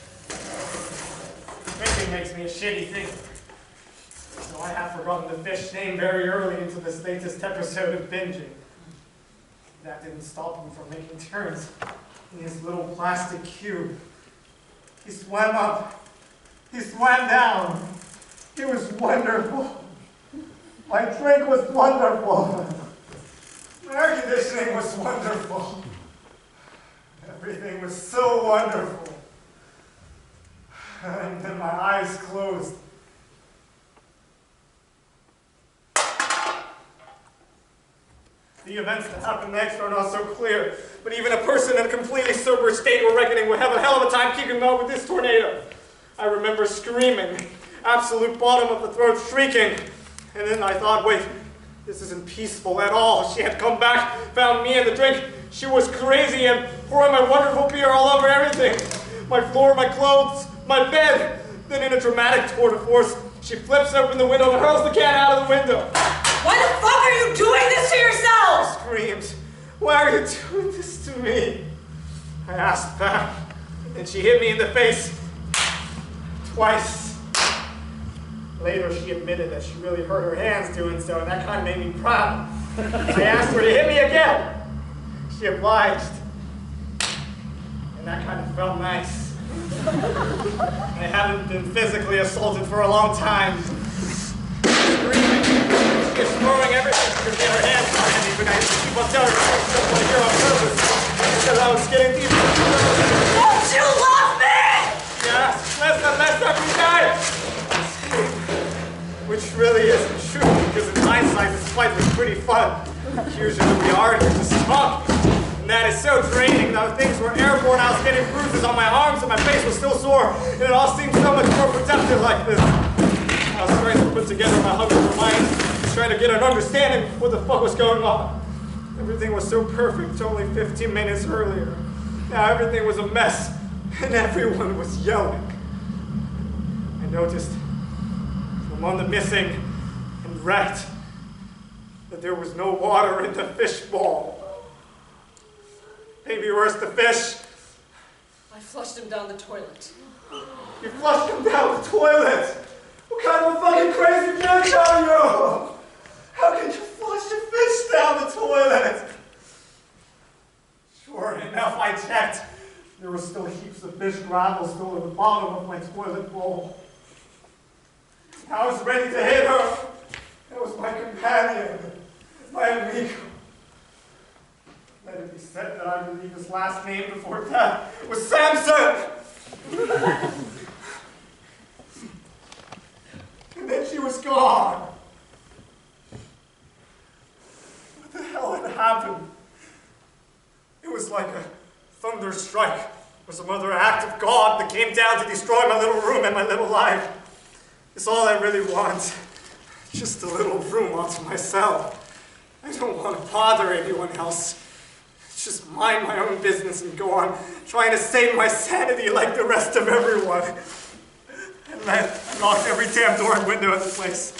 Drinking makes me a shitty thing. So I have forgotten the fish name very early into this latest episode of binging. That didn't stop him from making turns in his little plastic cube. He swam up. He swam down. It was wonderful. My drink was wonderful. My air conditioning was wonderful. Everything was so wonderful. And then my eyes closed. The events that happened next are not so clear, but even a person in a completely sober state or reckoning would have a hell of a time keeping up with this tornado. I remember screaming, absolute bottom of the throat shrieking, and then I thought, wait, this isn't peaceful at all. She had come back, found me and the drink. She was crazy and pouring my wonderful beer all over everything. My floor, my clothes, my bed. Then in a dramatic tour de force, she flips open the window and hurls the can out of the window. Why the fuck are you doing this to yourself? I screamed, why are you doing this to me? I asked back, and she hit me in the face. Twice. Later, she admitted that she really hurt her hands doing so, and that kind of made me proud. I asked her to hit me again. She obliged. And that kind of felt nice. I haven't been physically assaulted for a long time. Screaming. She was throwing everything to get her hands on me, but I keep on telling her she doesn't want to hear on purpose. Because I was getting deeper. Don't you love me? Yeah, less every day. Which really isn't true, because in hindsight, this fight was pretty fun. Usually we argue just talk. And that is so draining. Those things were airborne. I was getting bruises on my arms, and my face was still sore. And it all seemed so much more productive like this. I was trying to put together my hungover mind, trying to get an understanding of what the fuck was going on. Everything was so perfect only 15 minutes earlier. Now everything was a mess, and everyone was yelling. I noticed among the missing and wrecked that there was no water in the fishbowl. Maybe worse, the fish. I flushed him down the toilet. You flushed him down the toilet? What kind of a fucking crazy bitch are you? How can you flush a fish down the toilet? Sure enough, I checked. There was still heaps of fish gravel still at the bottom of my toilet bowl. I was ready to hit her. That was my companion, my amigo. Let it be said that I believe his last name before death was Samson. And then she was gone. What the hell had happened? It was like a thunder strike or some other act of God that came down to destroy my little room and my little life. It's all I really want. Just a little room all to myself. I don't want to bother anyone else. Just mind my own business and go on trying to save my sanity like the rest of everyone. And then I locked every damn door and window in the place.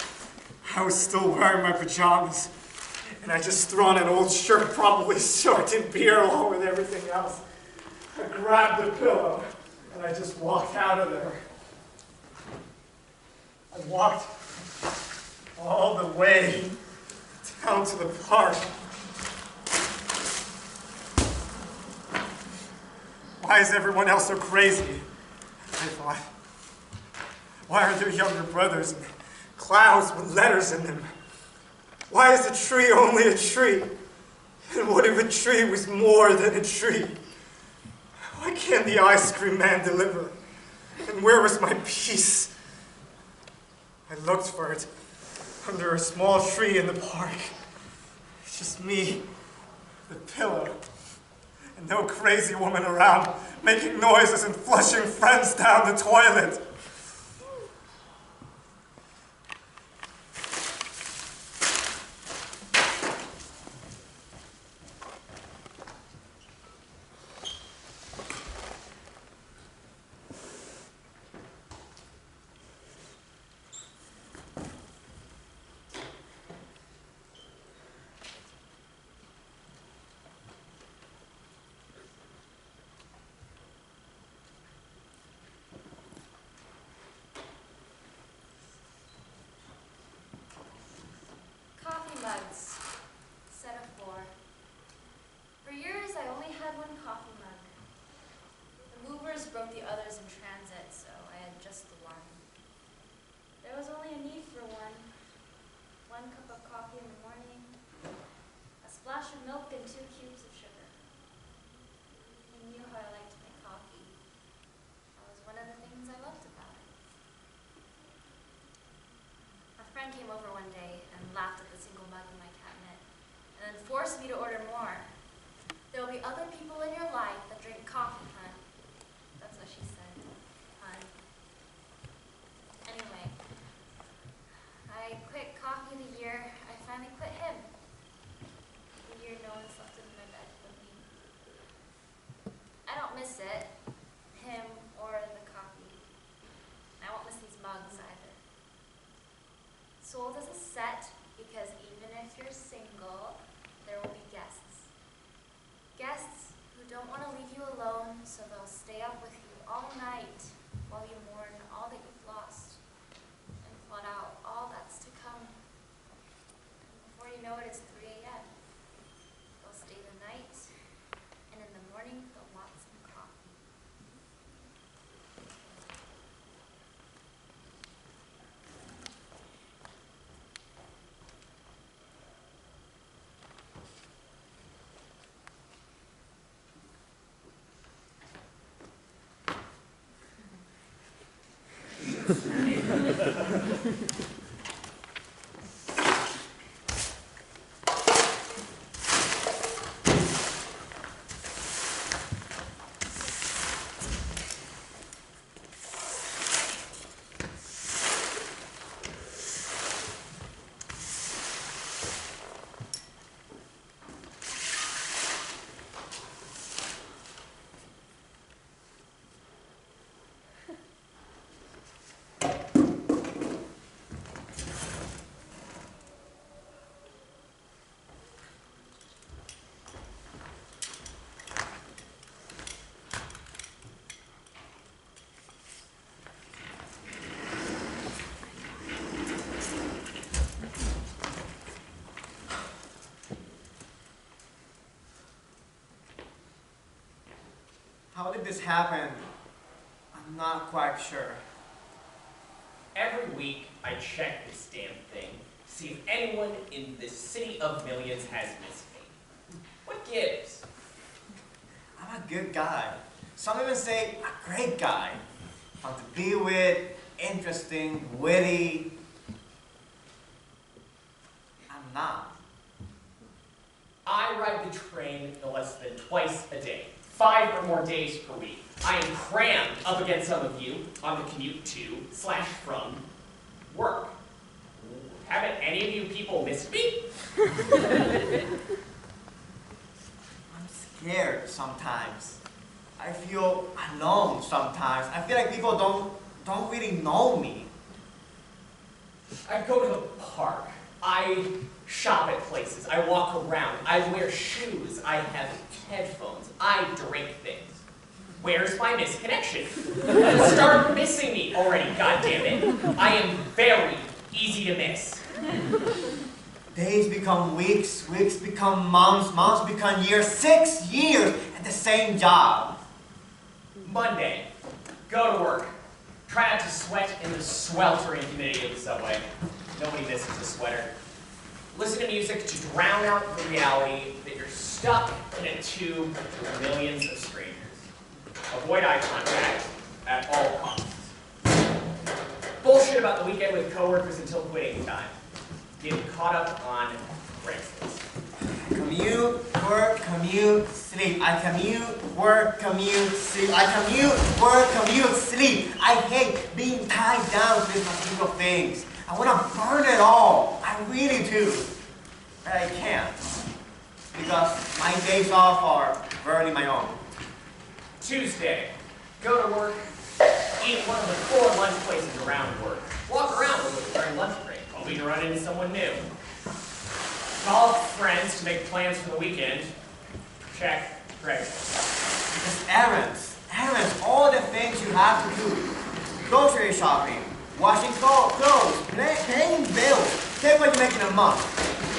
I was still wearing my pajamas. And I just threw on an old shirt, probably soaked in beer along with everything else. I grabbed the pillow and I just walked out of there. I walked all the way down to the park. Why is everyone else so crazy? I thought. Why are there younger brothers and clouds with letters in them? Why is a tree only a tree? And what if a tree was more than a tree? Why can't the ice cream man deliver? And where was my peace? I looked for it under a small tree in the park. It's just me, the pillow, and No crazy woman around making noises and flushing friends down the toilet. Coffee mugs. Set of 4. For years, I only had one coffee mug. The movers broke the others in transit, so I had just the one. There was only a need for one. 1 cup of coffee in the morning, a splash of milk, and 2 cubes of sugar. He knew how I liked to make coffee. That was one of the things I loved about it. A friend came over one day and laughed at the single mug in my cabinet, and then forced me to order more. There will be other people in your life that drink coffee, hun. That's what she said, hun. Anyway, I quit coffee the year I finally quit him. The year no one slept in my bed with me. I don't miss it, him or the coffee. I won't miss these mugs either. Sold as a set because even if you're single, there will be guests. Guests who don't want to leave you alone, so they'll stay up with you all night while you mourn all that you've lost and plot out all that's to come. And before you know it, it's 3 a.m. They'll stay the night, and in the morning, they'll want some coffee. How did this happen? I'm not quite sure. Every week, I check this damn thing to see if anyone in this city of millions has missed me. What gives? I'm a good guy. Some even say a great guy. Fun to be with, interesting, witty. I'm not. I ride the train no less than twice a day, 5 or more days per week. I am crammed up against some of you on the commute to/from work. Haven't any of you people missed me? I'm scared sometimes. I feel alone sometimes. I feel like people don't really know me. I go to the park. I shop at places. I walk around. I wear shoes. I have headphones. I drink things. Where's my misconnection? Start missing me already, goddammit. I am very easy to miss. Days become weeks, weeks become months, months become years, 6 years at the same job. Monday, go to work. Try not to sweat in the sweltering humidity of the subway. Nobody misses a sweater. Listen to music to drown out the reality that you're stuck in a tube with millions of strangers. Avoid eye contact at all costs. Bullshit about the weekend with coworkers until quitting time. Get caught up on Craiglist. Commute, work, commute, sleep. I commute, work, commute, sleep. I commute, work, commute, sleep. I hate being tied down to these material things. I want to burn it all. I really do. But I can't. Because my days off are barely my own. Tuesday, go to work, eat one of the 4 lunch places around work, walk around with it during lunch break, hoping to run into someone new. Call friends to make plans for the weekend. Check Craiglist. Just errands, all the things you have to do. Grocery shopping, washing clothes, paying bills. Take what you make in a month,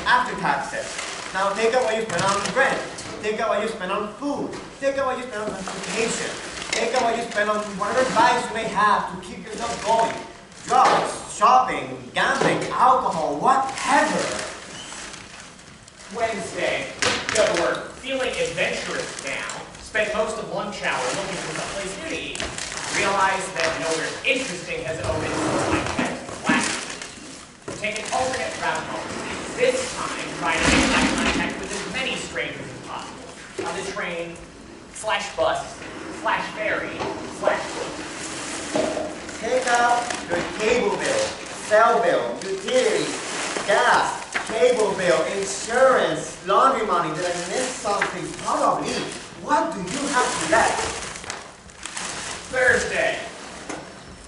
after taxes. Now take out what you spend on rent. Take out what you spend on food. Take out what you spend on transportation. Take out what you spend on whatever vice you may have to keep yourself going. Drugs, shopping, gambling, alcohol, whatever. Wednesday, go to work, feeling adventurous now. Spent most of lunch hour looking for someplace new to eat. Realize that nowhere interesting has opened since my pet last. Take an alternate route home. This time, try to make eye contact with as many strangers as possible. On the train, /bus, /ferry, /book. Take out your cable bill, cell bill, utilities, gas, cable bill, insurance, laundry money. Did I miss something? Probably. What do you have left? Thursday,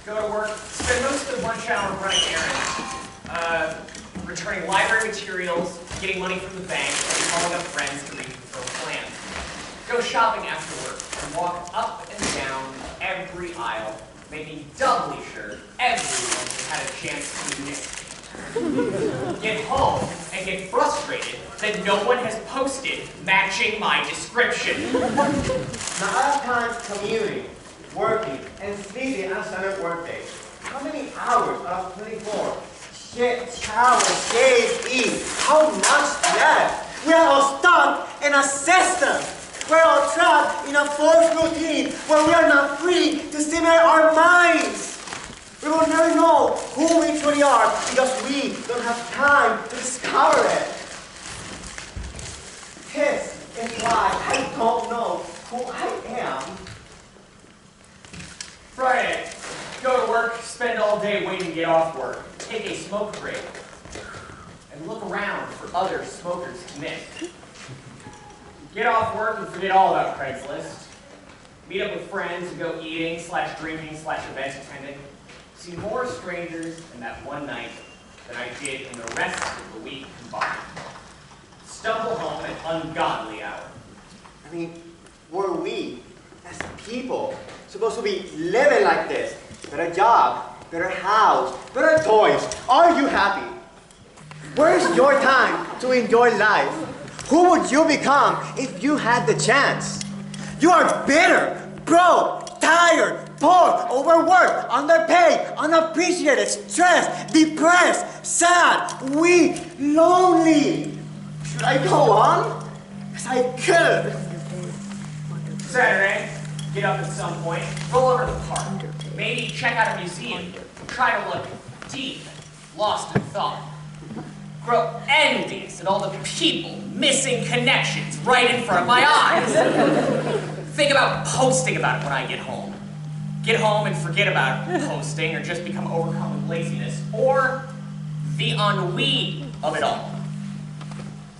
go to work, spend most of the lunch hour running errands. Returning library materials, getting money from the bank, and calling up friends to reconfirm plans. Go shopping after work and walk up and down every aisle, making doubly sure everyone has had a chance to knit. Get home and get frustrated that no one has posted matching my description. Now I have time commuting, working, and sleeping on a standard workday. How many hours out of 24? Shit, shower, shave, eat. How much left? We are all stuck in a system. We're all trapped in a forced routine where we are not free to stimulate our minds. We will never know who we truly are because we don't have time to discover it. This is why I don't know who I am. Friday, go to work, spend all day waiting to get off work. Take a smoke break and look around for other smokers to miss. Get off work and forget all about Craigslist. Meet up with friends and go eating /drinking /event attending. See more strangers in that one night than I did in the rest of the week combined. Stumble home at an ungodly hour. I mean, were we, as people, supposed to be living like this? Better job, better house, better toys. Are you happy? Where's your time to enjoy life? Who would you become if you had the chance? You are bitter, broke, tired, poor, overworked, underpaid, unappreciated, stressed, depressed, sad, weak, lonely. Should I go on? Yes, I could. Saturday, get up at some point, roll over to the park, maybe check out a museum, try to look deep, lost in thought. Grow envious at all the people missing connections right in front of my eyes. Think about posting about it when I get home. Get home and forget about posting or just become overcome with laziness or the ennui of it all.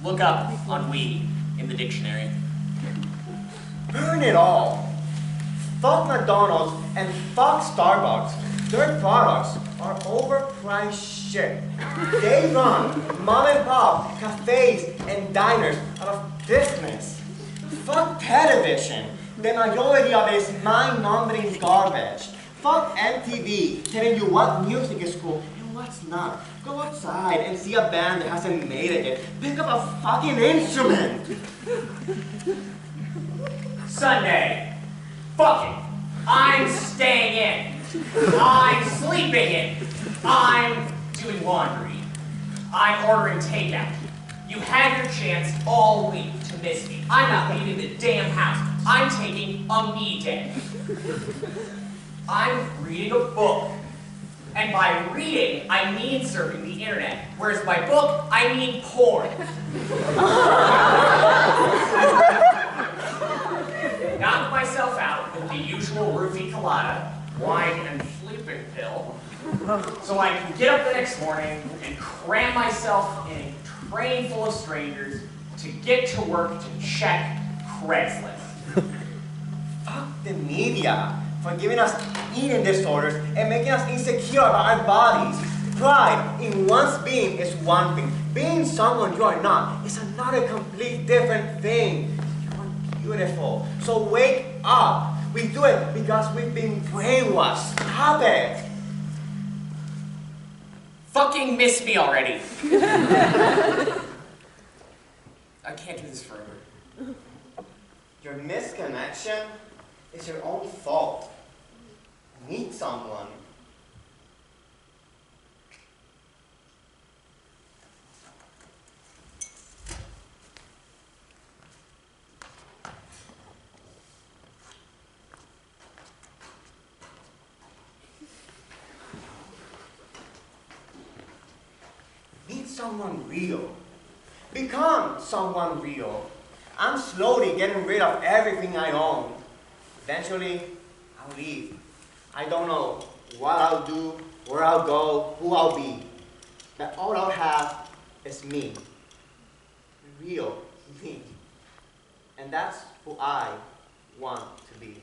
Look up ennui in the dictionary. Burn it all. Fuck McDonald's and fuck Starbucks. Their products are overpriced shit. They run mom and pop cafes and diners out of business. Fuck television. The majority of it is mind-numbing garbage. Fuck MTV telling you what music is cool and what's not. Go outside and see a band that hasn't made it yet. Pick up a fucking instrument. Sunday. Fuck it. I'm staying in. I'm sleeping in. I'm doing laundry. I'm ordering takeout. You had your chance all week to miss me. I'm not leaving the damn house. I'm taking a me day. I'm reading a book. And by reading, I mean surfing the internet, whereas by book, I mean porn. Knock myself out with the usual roofie colada, wine and sleeping pill, so I can get up the next morning and cram myself in a train full of strangers to get to work to check Craiglist. Fuck the media for giving us eating disorders and making us insecure about our bodies. Pride in one's being is one thing. Being someone you are not is another complete different thing. You are beautiful. So wake up. We do it because we've been brainwashed. Stop it. Fucking miss me already. I can't do this forever. Your misconnection is your own fault. Meet someone. Meet someone real. Become someone real. I'm slowly getting rid of everything I own. Eventually, I'll leave. I don't know what I'll do, where I'll go, who I'll be. But all I'll have is me. Real me. And that's who I want to be.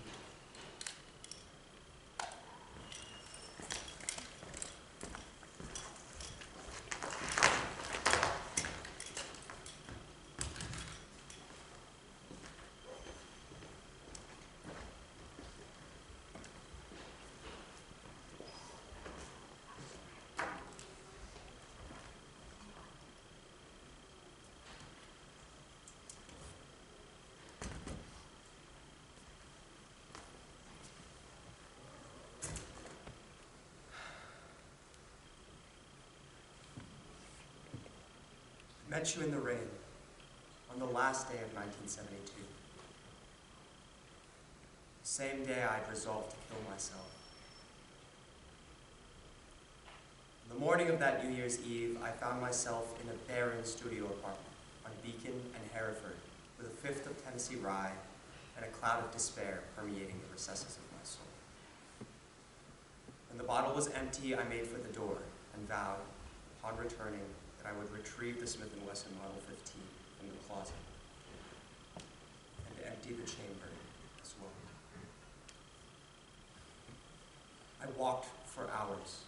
Met you in the rain on the last day of 1972. The same day I'd resolved to kill myself. On the morning of that New Year's Eve, I found myself in a barren studio apartment on Beacon and Hereford with a fifth of Tennessee rye and a cloud of despair permeating the recesses of my soul. When the bottle was empty, I made for the door and vowed, upon returning, that I would retrieve the Smith & Wesson Model 15 from the closet and empty the chamber as well. I walked for hours,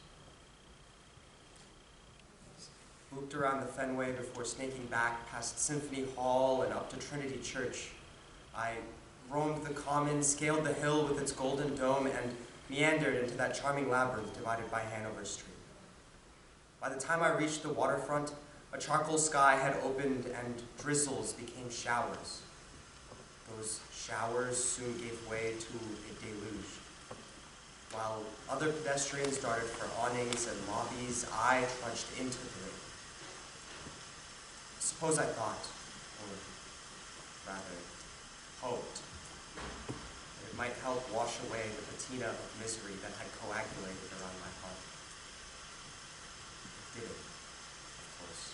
looped around the Fenway before snaking back past Symphony Hall and up to Trinity Church. I roamed the Common, scaled the hill with its golden dome, and meandered into that charming labyrinth divided by Hanover Street. By the time I reached the waterfront, a charcoal sky had opened and drizzles became showers. Those showers soon gave way to a deluge. While other pedestrians darted for awnings and lobbies, I trudged into the rain. Suppose I thought, or rather hoped, that it might help wash away the patina of misery that had coagulated around my heart. It did, of course.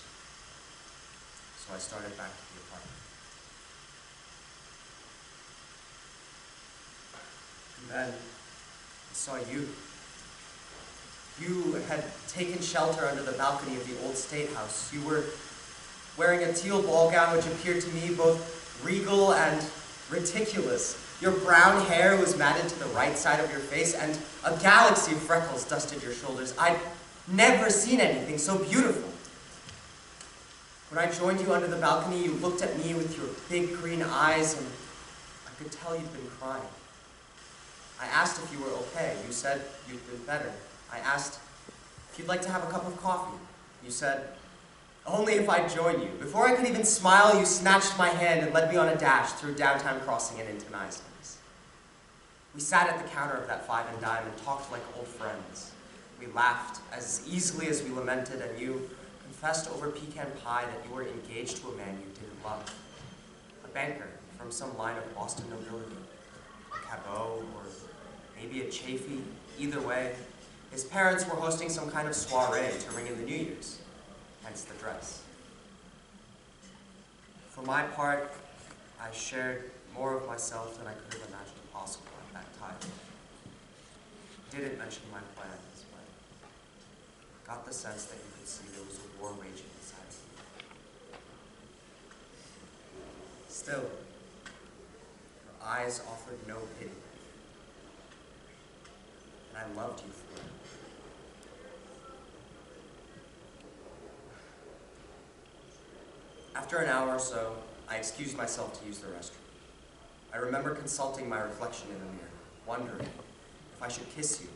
So I started back to the apartment. And then I saw you. You had taken shelter under the balcony of the old State House. You were wearing a teal ball gown which appeared to me both regal and ridiculous. Your brown hair was matted to the right side of your face, and a galaxy of freckles dusted your shoulders. I'd never seen anything so beautiful. When I joined you under the balcony, you looked at me with your big green eyes, and I could tell you'd been crying. I asked if you were okay. You said you'd been better. I asked if you'd like to have a cup of coffee. You said, only if I'd join you. Before I could even smile, you snatched my hand and led me on a dash through downtown Crossing and into Nicelands. We sat at the counter of that Five and Dime and talked like old friends. We laughed as easily as we lamented, and you confessed over pecan pie that you were engaged to a man you didn't love. A banker from some line of Boston nobility. A Cabot, or maybe a Chafee. Either way, His parents were hosting some kind of soiree to ring in the New Year's, hence the dress. For my part, I shared more of myself than I could have imagined possible at that time. Didn't mention my plans, but got the sense that you could see there was a war raging inside of me. Still, your eyes offered no pity, and I loved you for it. After an hour or so, I excused myself to use the restroom. I remember consulting my reflection in the mirror, wondering if I should kiss you,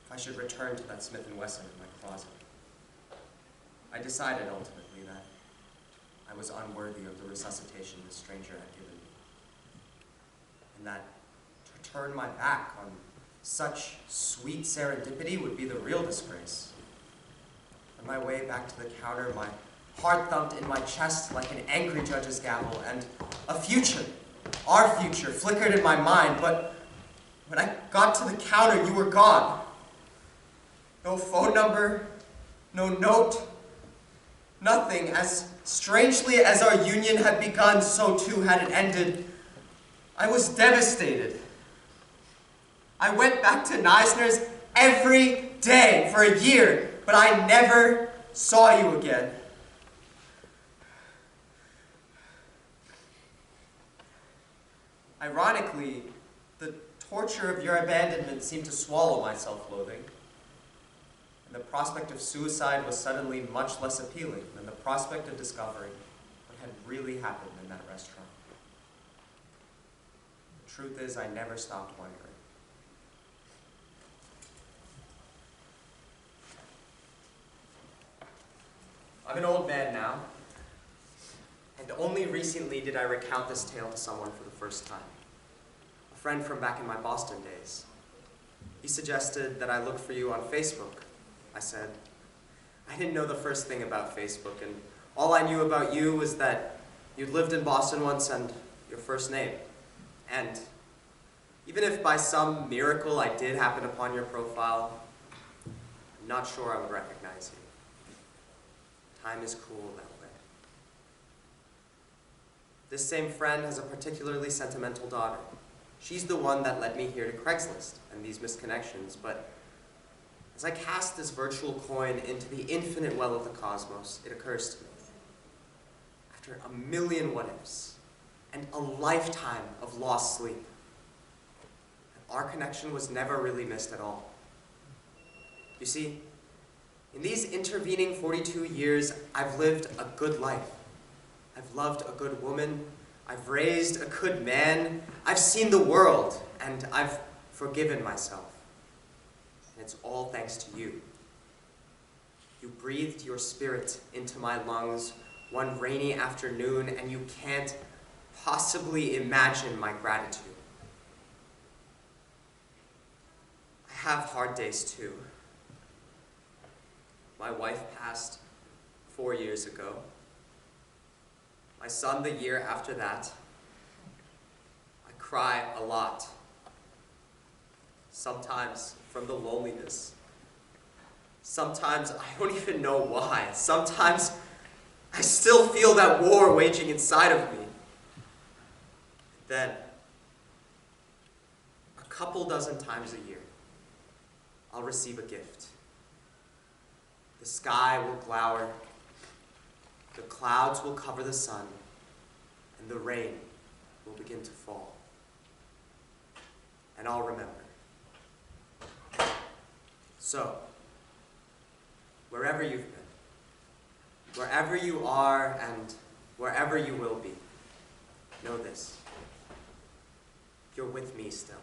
if I should return to that Smith & Wesson in my closet. I decided ultimately that I was unworthy of the resuscitation this stranger had given me, and that to turn my back on such sweet serendipity would be the real disgrace. On my way back to the counter, my heart thumped in my chest like an angry judge's gavel, and a future, our future, flickered in my mind, but when I got to the counter, you were gone. No phone number, no note, nothing. As strangely as our union had begun, so too had it ended. I was devastated. I went back to Neisner's every day for a year, but I never saw you again. Ironically, the torture of your abandonment seemed to swallow my self-loathing, and the prospect of suicide was suddenly much less appealing than the prospect of discovering what had really happened in that restaurant. The truth is, I never stopped wondering. I'm an old man now, and only recently did I recount this tale to someone for the first time. A friend from back in my Boston days. He suggested that I look for you on Facebook. I said, I didn't know the first thing about Facebook, and all I knew about you was that you'd lived in Boston once and your first name. And even if by some miracle I did happen upon your profile, I'm not sure I would recognize you. Time is cruel that way. This same friend has a particularly sentimental daughter. She's the one that led me here to Craiglist and these misconnections, but as I cast this virtual coin into the infinite well of the cosmos, it occurs to me, after a million what-ifs and a lifetime of lost sleep, that our connection was never really missed at all. You see, in these intervening 42 years, I've lived a good life. I've loved a good woman, I've raised a good man, I've seen the world, and I've forgiven myself. And it's all thanks to you. You breathed your spirit into my lungs one rainy afternoon, and you can't possibly imagine my gratitude. I have hard days too. My wife passed 4 years ago. My son the year after that. I cry a lot. Sometimes from the loneliness. Sometimes I don't even know why. Sometimes I still feel that war waging inside of me. Then, a couple dozen times a year, I'll receive a gift. The sky will glower, the clouds will cover the sun, and the rain will begin to fall. And I'll remember. So, wherever you've been, wherever you are, and wherever you will be, know this. You're with me still.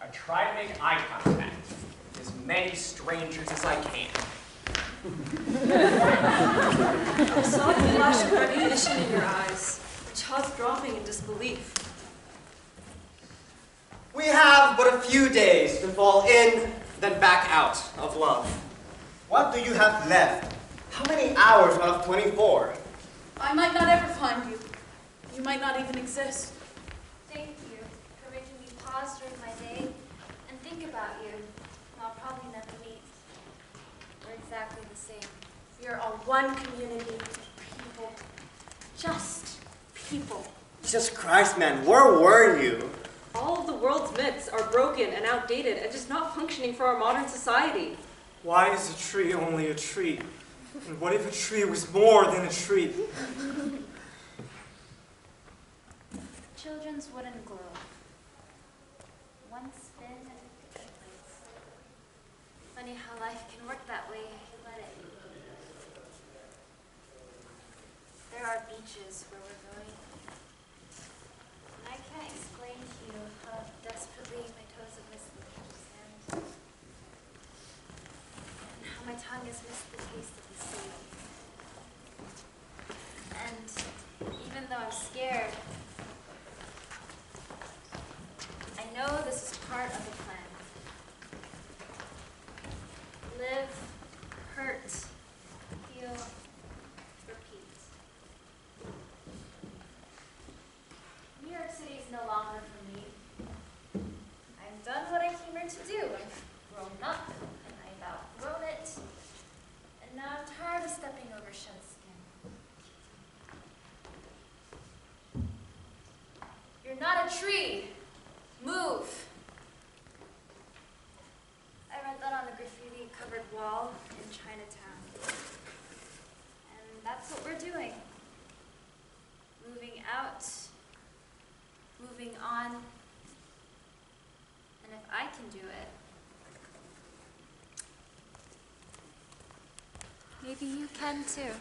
I try to make eye contact with as many strangers as I can. I saw the flash of recognition in your eyes, the jaws dropping in disbelief. We have but a few days to fall in, then back out of love. What do you have left? How many hours out of 24? I might not ever find you. You might not even exist. Thank you for making me pause during my day and think about you. I'll probably never meet. We're exactly the same. We are all one community of people. Just people. Jesus Christ, man, where were you? All of the world's myths are broken and outdated and just not functioning for our modern society. Why is a tree only a tree? And what if a tree was more than a tree? Children's wooden globe. One spin and a picture place. Funny how life can work that way if you let it. There are beaches where we're going. And I can't explain to you how desperately my toes have missed the touch of sand. And how my tongue has missed the taste of the sea. And even though I'm scared, I know this is part of the plan. Live, hurt, heal, repeat. New York City is no longer for me. I've done what I came here to do. I've grown up, and I've outgrown it. And now I'm tired of stepping over shed skin. You're not a tree. Move. I read that on a graffiti-covered wall in Chinatown. And that's what we're doing. Moving out, moving on. And if I can do it, maybe you can too.